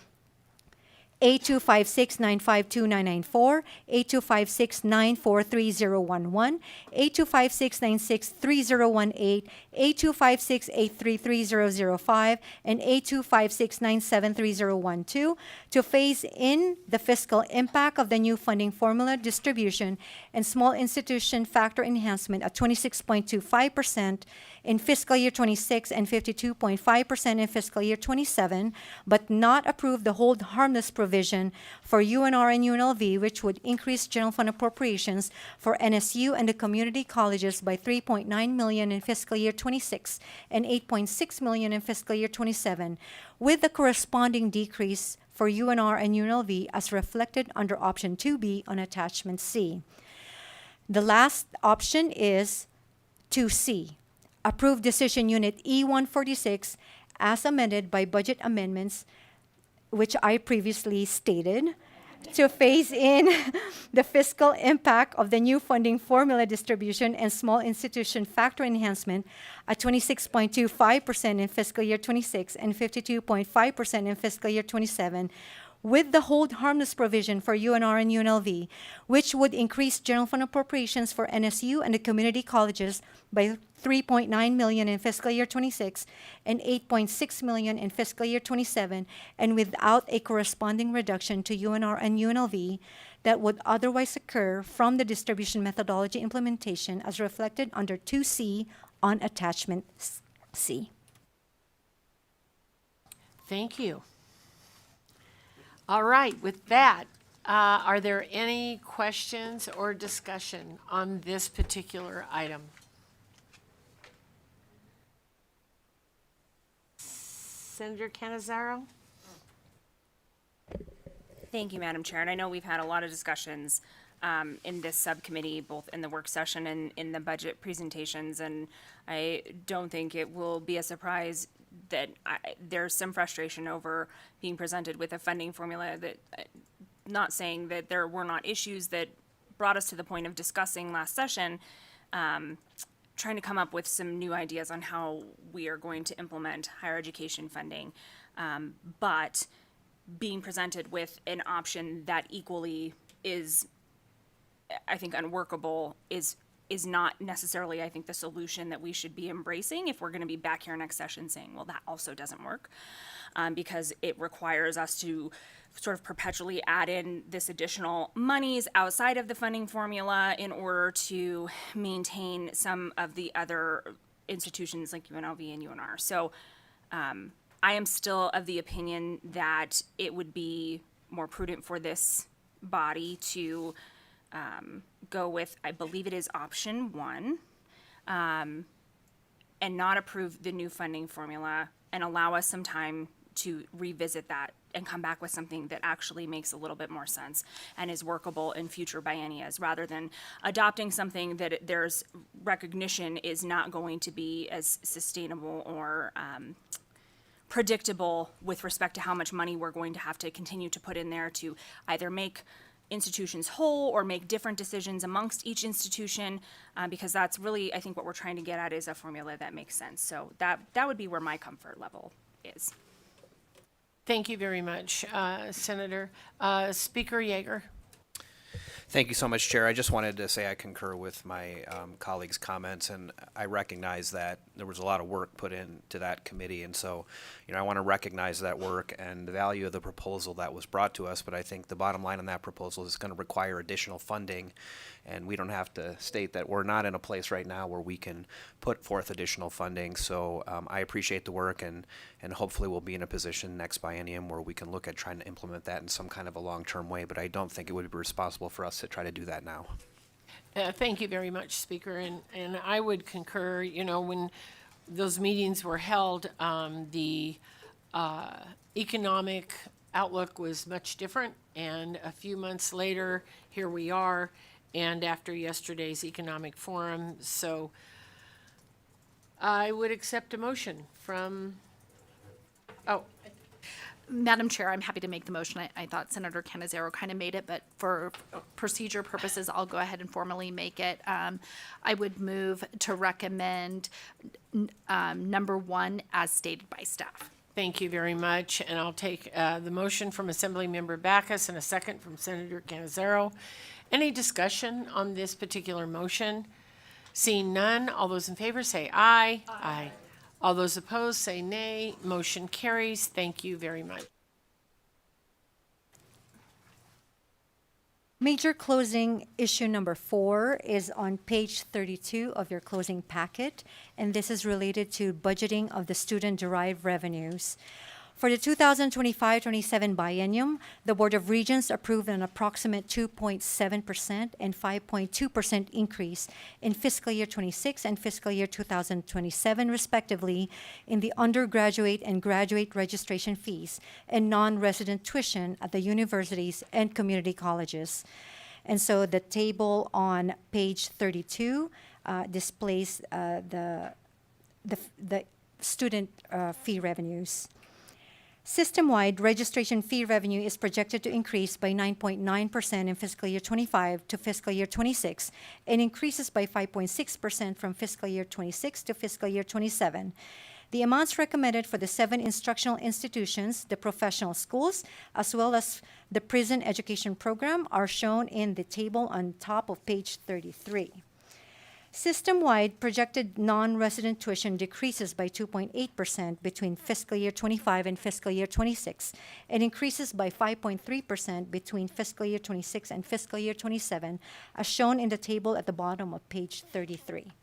A256952994, A256943011, A256963018, A256833005, and A256973012 to phase in the fiscal impact of the new funding formula distribution and small institution factor enhancement at 26.25% in fiscal year 26 and 52.5% in fiscal year 27, but not approve the hold harmless provision for UNR and UNLV, which would increase general fund appropriations for NSU and the community colleges by $3.9 million in fiscal year 26 and $8.6 million in fiscal year 27, with the corresponding decrease for UNR and UNLV as reflected under option 2B on attachment C. The last option is 2C. Approve decision unit E146 as amended by budget amendments, which I previously stated, to phase in the fiscal impact of the new funding formula distribution and small institution factor enhancement at 26.25% in fiscal year 26 and 52.5% in fiscal year 27, with the hold harmless provision for UNR and UNLV, which would increase general fund appropriations for NSU and the community colleges by $3.9 million in fiscal year 26 and $8.6 million in fiscal year 27, and without a corresponding reduction to UNR and UNLV that would otherwise occur from the distribution methodology implementation as reflected under 2C on attachment C. Thank you. All right, with that, are there any questions or discussion on this particular item? Senator Canizaro? Thank you, Madam Chair. And I know we've had a lot of discussions in this subcommittee, both in the work session and in the budget presentations. And I don't think it will be a surprise that there's some frustration over being presented with a funding formula that, not saying that there were not issues that brought us to the point of discussing last session, trying to come up with some new ideas on how we are going to implement higher education funding. But being presented with an option that equally is, I think, unworkable is not necessarily, I think, the solution that we should be embracing if we're going to be back here next session saying, well, that also doesn't work, because it requires us to sort of perpetually add in this additional monies outside of the funding formula in order to maintain some of the other institutions like UNLV and UNR. So I am still of the opinion that it would be more prudent for this body to go with, I believe it is option 1, and not approve the new funding formula and allow us some time to revisit that and come back with something that actually makes a little bit more sense and is workable in future biennials, rather than adopting something that there's recognition is not going to be as sustainable or predictable with respect to how much money we're going to have to continue to put in there to either make institutions whole or make different decisions amongst each institution, because that's really, I think, what we're trying to get at is a formula that makes sense. So that would be where my comfort level is. Thank you very much, Senator. Speaker Yeager. Thank you so much, Chair. I just wanted to say I concur with my colleagues' comments, and I recognize that there was a lot of work put into that committee, and so, I want to recognize that work and the value of the proposal that was brought to us, but I think the bottom line on that proposal is going to require additional funding, and we don't have to state that we're not in a place right now where we can put forth additional funding, so I appreciate the work, and hopefully we'll be in a position next biennium where we can look at trying to implement that in some kind of a long-term way, but I don't think it would be responsible for us to try to do that now. Thank you very much, Speaker, and I would concur, when those meetings were held, the economic outlook was much different, and a few months later, here we are, and after yesterday's economic forum, so I would accept a motion from, Madam Chair, I'm happy to make the motion. I thought Senator Canizero kind of made it, but for procedure purposes, I'll go ahead and formally make it. I would move to recommend number 1 as stated by staff. Thank you very much, and I'll take the motion from Assemblymember Backus and a second from Senator Canizero. Any discussion on this particular motion? Seeing none, all those in favor say aye. Aye. All those opposed say nay. Motion carries. Thank you very much. Major closing issue number 4 is on page 32 of your closing packet, and this is related to budgeting of the student-derived revenues. For the 2025-27 biennium, the Board of Regents approved an approximate 2.7% and 5.2% increase in fiscal year 26 and fiscal year 2027, respectively, in the undergraduate and graduate registration fees and non-resident tuition at the universities and community colleges. And so the table on page 32 displays the student fee revenues. System-wide registration fee revenue is projected to increase by 9.9% in fiscal year 25 to fiscal year 26 and increases by 5.6% from fiscal year 26 to fiscal year 27. The amounts recommended for the 7 instructional institutions, the professional schools, as well as the prison education program are shown in the table on top of page 33. System-wide projected non-resident tuition decreases by 2.8% between fiscal year 25 and fiscal year 26 and increases by 5.3% between fiscal year 26 and fiscal year 27, as shown in the table at the bottom of page 33.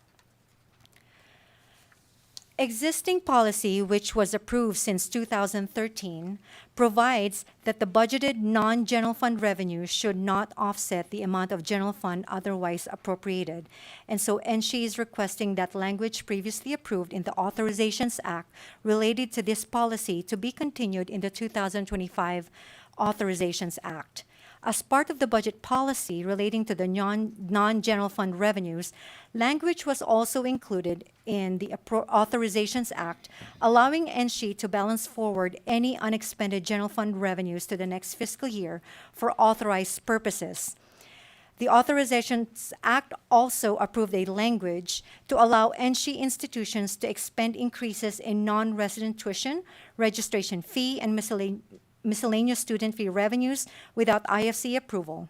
Existing policy, which was approved since 2013, provides that the budgeted non-general fund revenue should not offset the amount of general fund otherwise appropriated. And so NSHE is requesting that language previously approved in the Authorizations Act related to this policy to be continued in the 2025 Authorizations Act. As part of the budget policy relating to the non-general fund revenues, language was also included in the Authorizations Act, allowing NSHE to balance forward any unexpended general fund revenues to the next fiscal year for authorized purposes. The Authorizations Act also approved a language to allow NSHE institutions to expend increases in non-resident tuition, registration fee, and miscellaneous student fee revenues without IFC approval.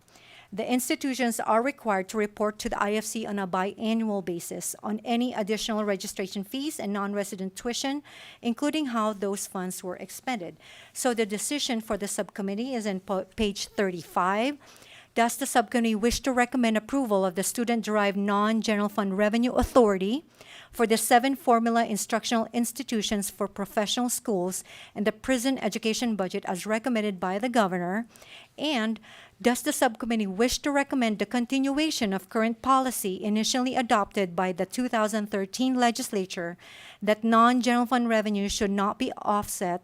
The institutions are required to report to the IFC on a biannual basis on any additional registration fees and non-resident tuition, including how those funds were expended. So the decision for the subcommittee is in page 35. Does the subcommittee wish to recommend approval of the student-derived non-general fund revenue authority for the 7 formula instructional institutions for professional schools and the prison education budget as recommended by the governor? And does the subcommittee wish to recommend the continuation of current policy initially adopted by the 2013 legislature that non-general fund revenue should not be offset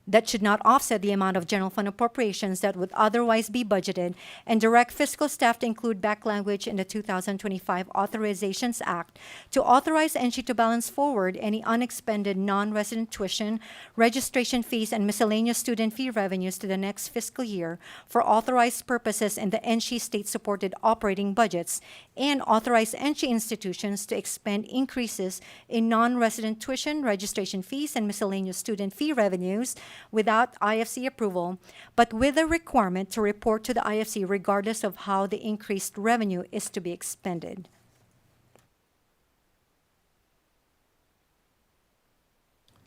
that should not offset the amount of general fund appropriations that would otherwise be budgeted, and direct fiscal staff to include back language in the 2025 Authorizations Act to authorize NC to balance forward any unexpended non-resident tuition, registration fees, and miscellaneous student fee revenues to the next fiscal year for authorized purposes in the NC state-supported operating budgets, and authorize NC institutions to expend increases in non-resident tuition, registration fees, and miscellaneous student fee revenues without IFC approval, but with a requirement to report to the IFC regardless of how the increased revenue is to be expended.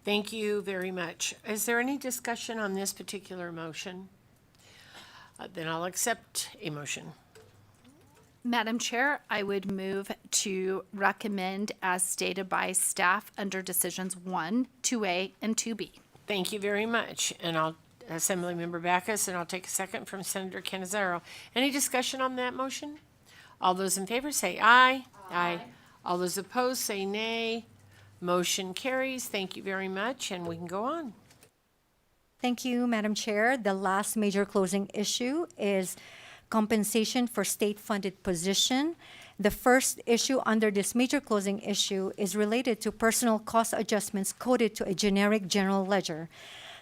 Thank you very much. Is there any discussion on this particular motion? Then I'll accept a motion. Madam Chair, I would move to recommend as stated by staff under decisions 1, 2A, and 2B. Thank you very much. And I'll, Assemblymember Backus, and I'll take a second from Senator Canizaro. Any discussion on that motion? All those in favor say aye. Aye. All those opposed say nay. Motion carries. Thank you very much, and we can go on. Thank you, Madam Chair. The last major closing issue is compensation for state-funded position. The first issue under this major closing issue is related to personal cost adjustments coded to a generic general ledger.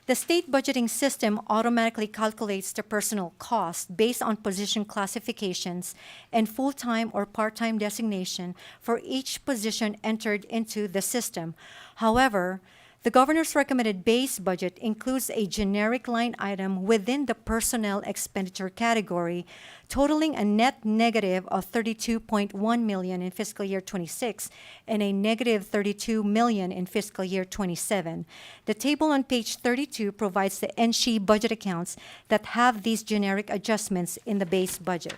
The state budgeting system automatically calculates the personal cost based on position classifications and full-time or part-time designation for each position entered into the system. However, the governor's recommended base budget includes a generic line item within the personnel expenditure category, totaling a net negative of $32.1 million in fiscal year 26 and a negative $32 million in fiscal year 27. The table on page 32 provides the NSHE budget accounts that have these generic adjustments in the base budget.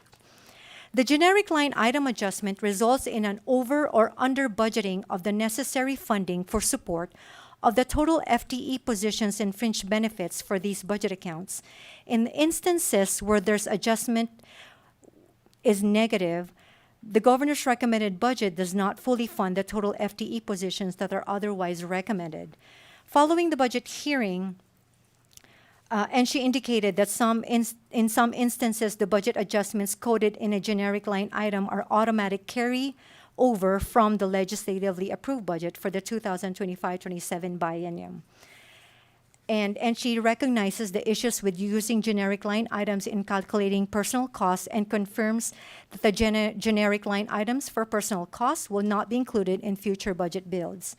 The generic line item adjustment results in an over or under budgeting of the necessary funding for support of the total FTE positions and fringe benefits for these budget accounts. In instances where there's adjustment is negative, the governor's recommended budget does not fully fund the total FTE positions that are otherwise recommended. Following the budget hearing, and she indicated that in some instances, the budget adjustments coded in a generic line item are automatic carry over from the legislatively approved budget for the 2025-27 biennium. And she recognizes the issues with using generic line items in calculating personal costs and confirms that the generic line items for personal costs will not be included in future budget builds.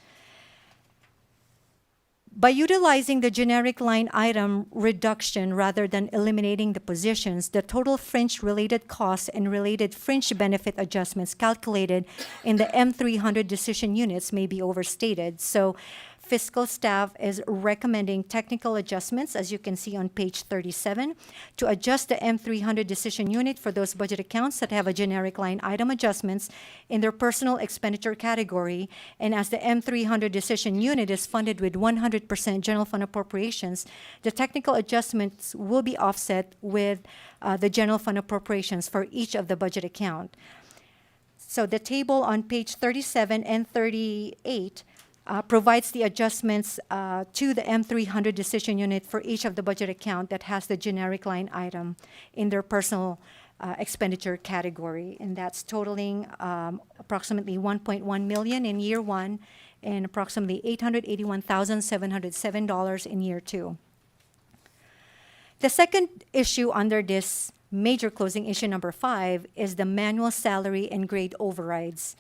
By utilizing the generic line item reduction rather than eliminating the positions, the total fringe-related costs and related fringe benefit adjustments calculated in the M300 decision units may be overstated. So fiscal staff is recommending technical adjustments, as you can see on page 37, to adjust the M300 decision unit for those budget accounts that have a generic line item adjustments in their personal expenditure category. And as the M300 decision unit is funded with 100% general fund appropriations, the technical adjustments will be offset with the general fund appropriations for each of the budget account. So the table on page 37 and 38 provides the adjustments to the M300 decision unit for each of the budget account that has the generic line item in their personal expenditure category. And that's totaling approximately $1.1 million in year one and approximately $881,707 in year two. The second issue under this major closing issue number 5 is the manual salary and grade overrides.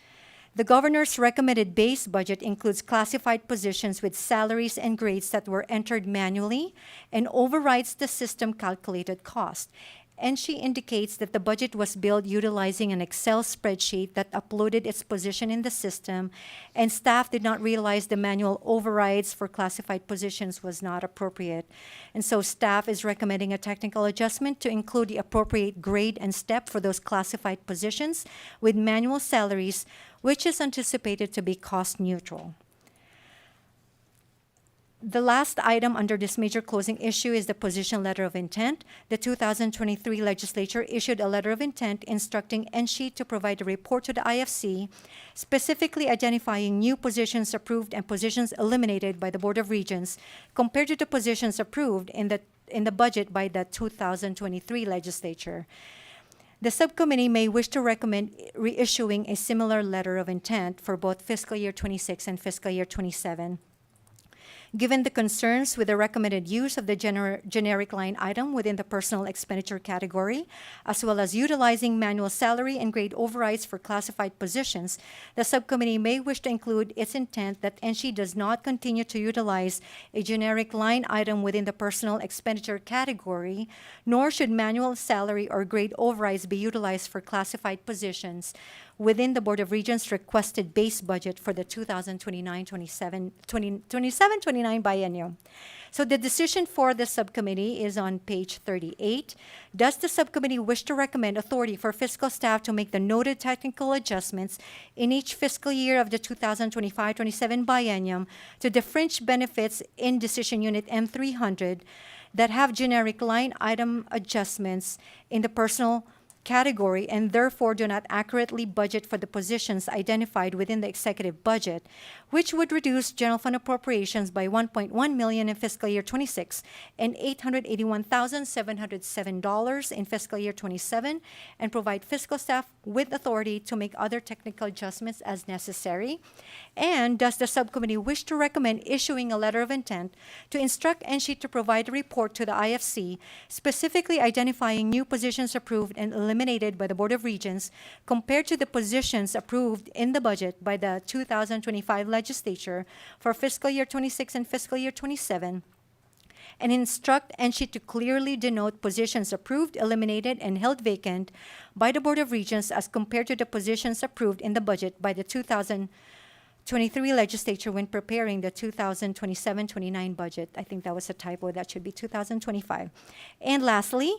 The governor's recommended base budget includes classified positions with salaries and grades that were entered manually and overrides the system calculated cost. And she indicates that the budget was built utilizing an Excel spreadsheet that uploaded its position in the system, and staff did not realize the manual overrides for classified positions was not appropriate. And so staff is recommending a technical adjustment to include the appropriate grade and step for those classified positions with manual salaries, which is anticipated to be cost neutral. The last item under this major closing issue is the position letter of intent. The 2023 legislature issued a letter of intent instructing NSHE to provide a report to the IFC, specifically identifying new positions approved and positions eliminated by the Board of Regents compared to the positions approved in the budget by the 2023 legislature. The subcommittee may wish to recommend reissuing a similar letter of intent for both fiscal year 26 and fiscal year 27. Given the concerns with the recommended use of the generic line item within the personal expenditure category, as well as utilizing manual salary and grade overrides for classified positions, the subcommittee may wish to include its intent that NSHE does not continue to utilize a generic line item within the personal expenditure category, nor should manual salary or grade overrides be utilized for classified positions within the Board of Regents' requested base budget for the 2029-27 biennium. So the decision for the subcommittee is on page 38. Does the subcommittee wish to recommend authority for fiscal staff to make the noted technical adjustments in each fiscal year of the 2025-27 biennium to the fringe benefits in Decision Unit M300 that have generic line item adjustments in the personal category and therefore do not accurately budget for the positions identified within the executive budget, which would reduce general fund appropriations by $1.1 million in fiscal year 26 and $881,707 in fiscal year 27, and provide fiscal staff with authority to make other technical adjustments as necessary? And does the subcommittee wish to recommend issuing a letter of intent to instruct NSHE to provide a report to the IFC, specifically identifying new positions approved and eliminated by the Board of Regents compared to the positions approved in the budget by the 2025 legislature for fiscal year 26 and fiscal year 27, and instruct NSHE to clearly denote positions approved, eliminated, and held vacant by the Board of Regents as compared to the positions approved in the budget by the 2023 legislature when preparing the 2027-29 budget. I think that was a typo. That should be 2025. And lastly,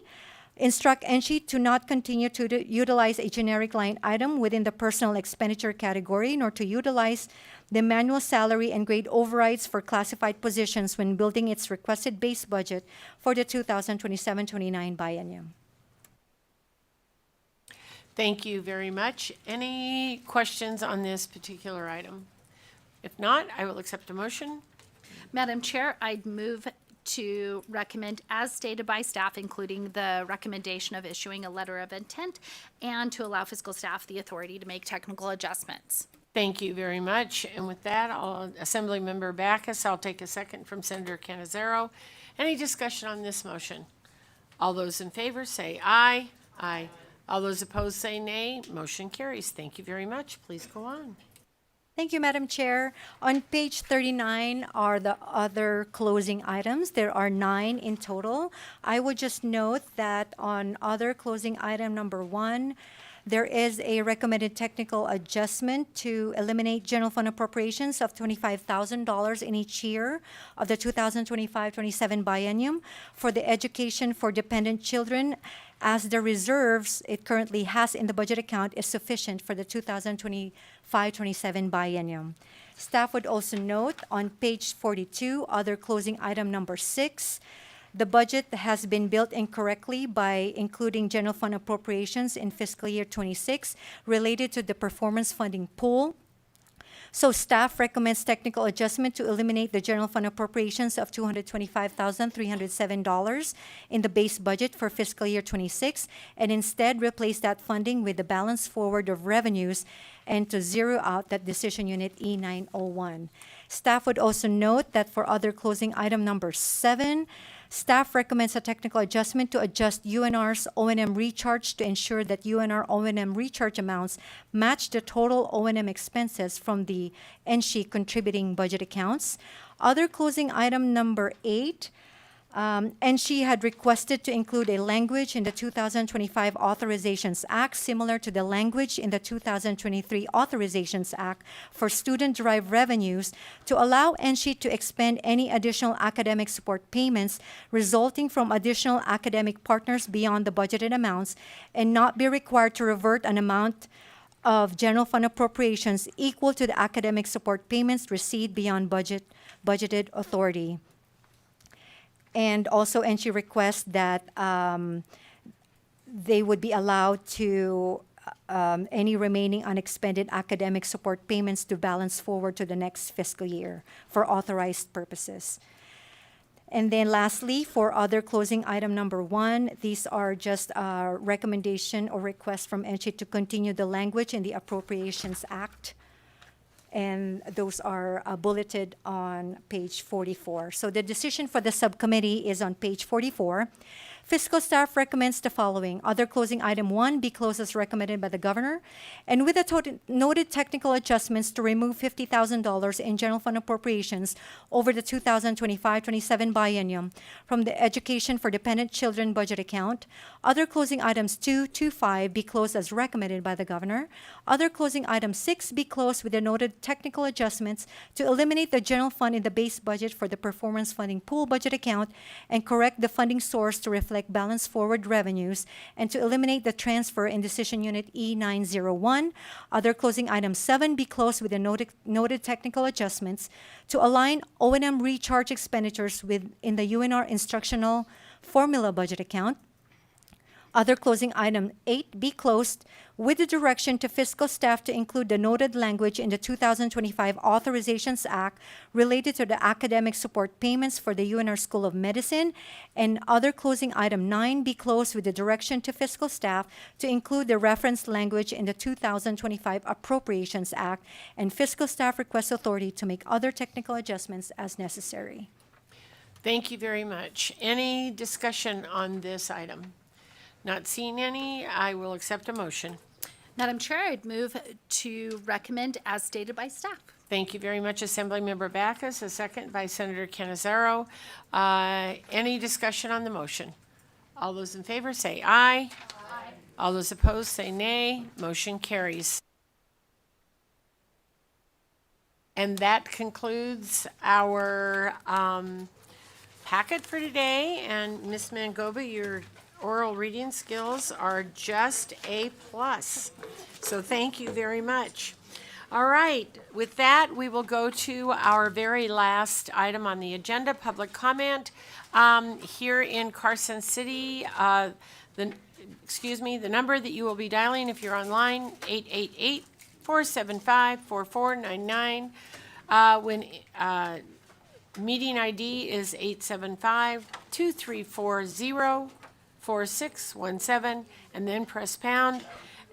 instruct NSHE to not continue to utilize a generic line item within the personal expenditure category, nor to utilize the manual salary and grade overrides for classified positions when building its requested base budget for the 2027-29 biennium. Thank you very much. Any questions on this particular item? If not, I will accept a motion. Madam Chair, I'd move to recommend as stated by staff, including the recommendation of issuing a letter of intent and to allow fiscal staff the authority to make technical adjustments. Thank you very much. And with that, Assemblymember Backus, I'll take a second from Senator Canizero. Any discussion on this motion? All those in favor say aye. Aye. All those opposed say nay. Motion carries. Thank you very much. Please go on. Thank you, Madam Chair. On page 39 are the other closing items. There are 9 in total. I would just note that on other closing item number 1, there is a recommended technical adjustment to eliminate general fund appropriations of $25,000 in each year of the 2025-27 biennium for the education for dependent children, as the reserves it currently has in the budget account is sufficient for the 2025-27 biennium. Staff would also note on page 42, other closing item number 6, the budget has been built incorrectly by including general fund appropriations in fiscal year 26 related to the performance funding pool. So staff recommends technical adjustment to eliminate the general fund appropriations of $225,307 in the base budget for fiscal year 26 and instead replace that funding with the balance forward of revenues and to zero out that decision unit E901. Staff would also note that for other closing item number 7, staff recommends a technical adjustment to adjust UNR's O&M recharge to ensure that UNR O&M recharge amounts match the total O&M expenses from the NSHE contributing budget accounts. Other closing item number 8, NSHE had requested to include a language in the 2025 Authorizations Act similar to the language in the 2023 Authorizations Act for student-derived revenues to allow NSHE to expend any additional academic support payments resulting from additional academic partners beyond the budgeted amounts and not be required to revert an amount of general fund appropriations equal to the academic support payments received beyond budgeted authority. And also, NC requests that they would be allowed to any remaining unexpended academic support payments to balance forward to the next fiscal year for authorized purposes. And then lastly, for other closing item number 1, these are just a recommendation or request from NC to continue the language in the Appropriations Act. And those are bulleted on page 44. So the decision for the subcommittee is on page 44. Fiscal staff recommends the following. Other closing item 1 be closed as recommended by the governor, and with the noted technical adjustments to remove $50,000 in general fund appropriations over the 2025-27 biennium from the Education for Dependent Children budget account. Other closing items 2 to 5 be closed as recommended by the governor. Other closing item 6 be closed with the noted technical adjustments to eliminate the general fund in the base budget for the performance funding pool budget account and correct the funding source to reflect balance forward revenues, and to eliminate the transfer in decision unit E901. Other closing item 7 be closed with the noted technical adjustments to align O&M recharge expenditures in the UNR instructional formula budget account. Other closing item 8 be closed with the direction to fiscal staff to include the noted language in the 2025 Authorizations Act related to the academic support payments for the UNR School of Medicine. And other closing item 9 be closed with the direction to fiscal staff to include the reference language in the 2025 Appropriations Act, and fiscal staff requests authority to make other technical adjustments as necessary. Thank you very much. Any discussion on this item? Not seeing any, I will accept a motion. Madam Chair, I'd move to recommend as stated by staff. Thank you very much, Assemblymember Backus. A second by Senator Canizaro. Any discussion on the motion? All those in favor say aye. Aye. All those opposed say nay. Motion carries. And that concludes our packet for today. And Ms. Mangoba, your oral reading skills are just A+. So thank you very much. All right, with that, we will go to our very last item on the agenda, public comment. Here in Carson City, the number that you will be dialing if you're online, 888-475-4499. When meeting ID is 875-234-4617, and then press pound.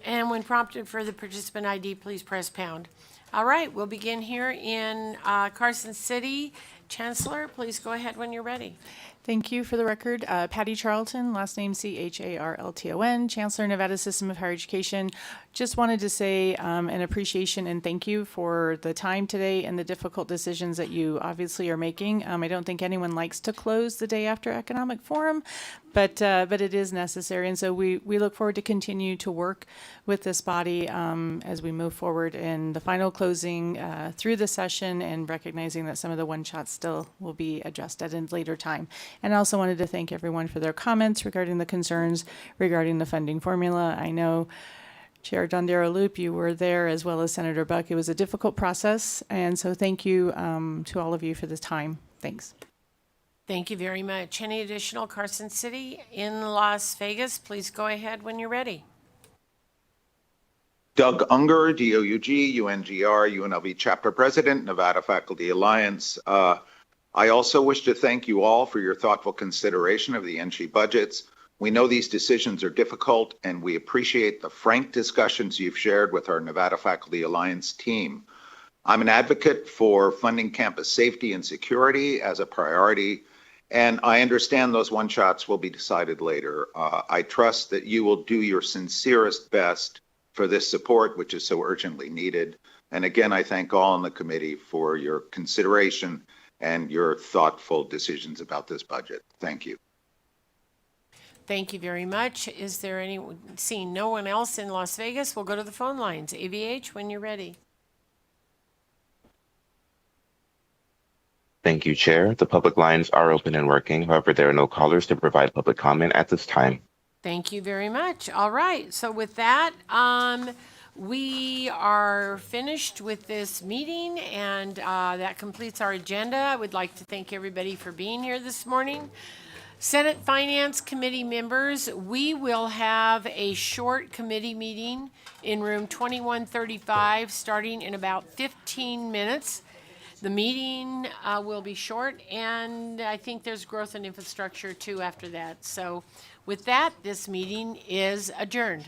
And when prompted for the participant ID, please press pound. All right, we'll begin here in Carson City. Chancellor, please go ahead when you're ready. Thank you. For the record, Patty Charlton, last name Charlton, Chancellor, Nevada System of Higher Education. Just wanted to say an appreciation and thank you for the time today and the difficult decisions that you obviously are making. I don't think anyone likes to close the day after Economic Forum, but it is necessary. And so we look forward to continue to work with this body as we move forward in the final closing through the session, and recognizing that some of the one-shots still will be addressed at a later time. And I also wanted to thank everyone for their comments regarding the concerns regarding the funding formula. I know Chair Dondero Loop, you were there, as well as Senator Buck. It was a difficult process, and so thank you to all of you for the time. Thanks. Thank you very much. Any additional Carson City? In Las Vegas, please go ahead when you're ready. Doug Unger, DOUG, UNGR, UNLV Chapter President, Nevada Faculty Alliance. I also wish to thank you all for your thoughtful consideration of the NC budgets. We know these decisions are difficult, and we appreciate the frank discussions you've shared with our Nevada Faculty Alliance team. I'm an advocate for funding campus safety and security as a priority, and I understand those one-shots will be decided later. I trust that you will do your sincerest best for this support, which is so urgently needed. And again, I thank all on the committee for your consideration and your thoughtful decisions about this budget. Thank you. Thank you very much. Is there seeing no one else in Las Vegas, we'll go to the phone lines. AVH, when you're ready. Thank you, Chair. The public lines are open and working. However, there are no callers to provide public comment at this time. Thank you very much. All right. So with that, We are finished with this meeting, and that completes our agenda. I would like to thank everybody for being here this morning. Senate Finance Committee members, we will have a short committee meeting in room 2135, starting in about 15 minutes. The meeting will be short, and I think there's growth and infrastructure too after that. So with that, this meeting is adjourned.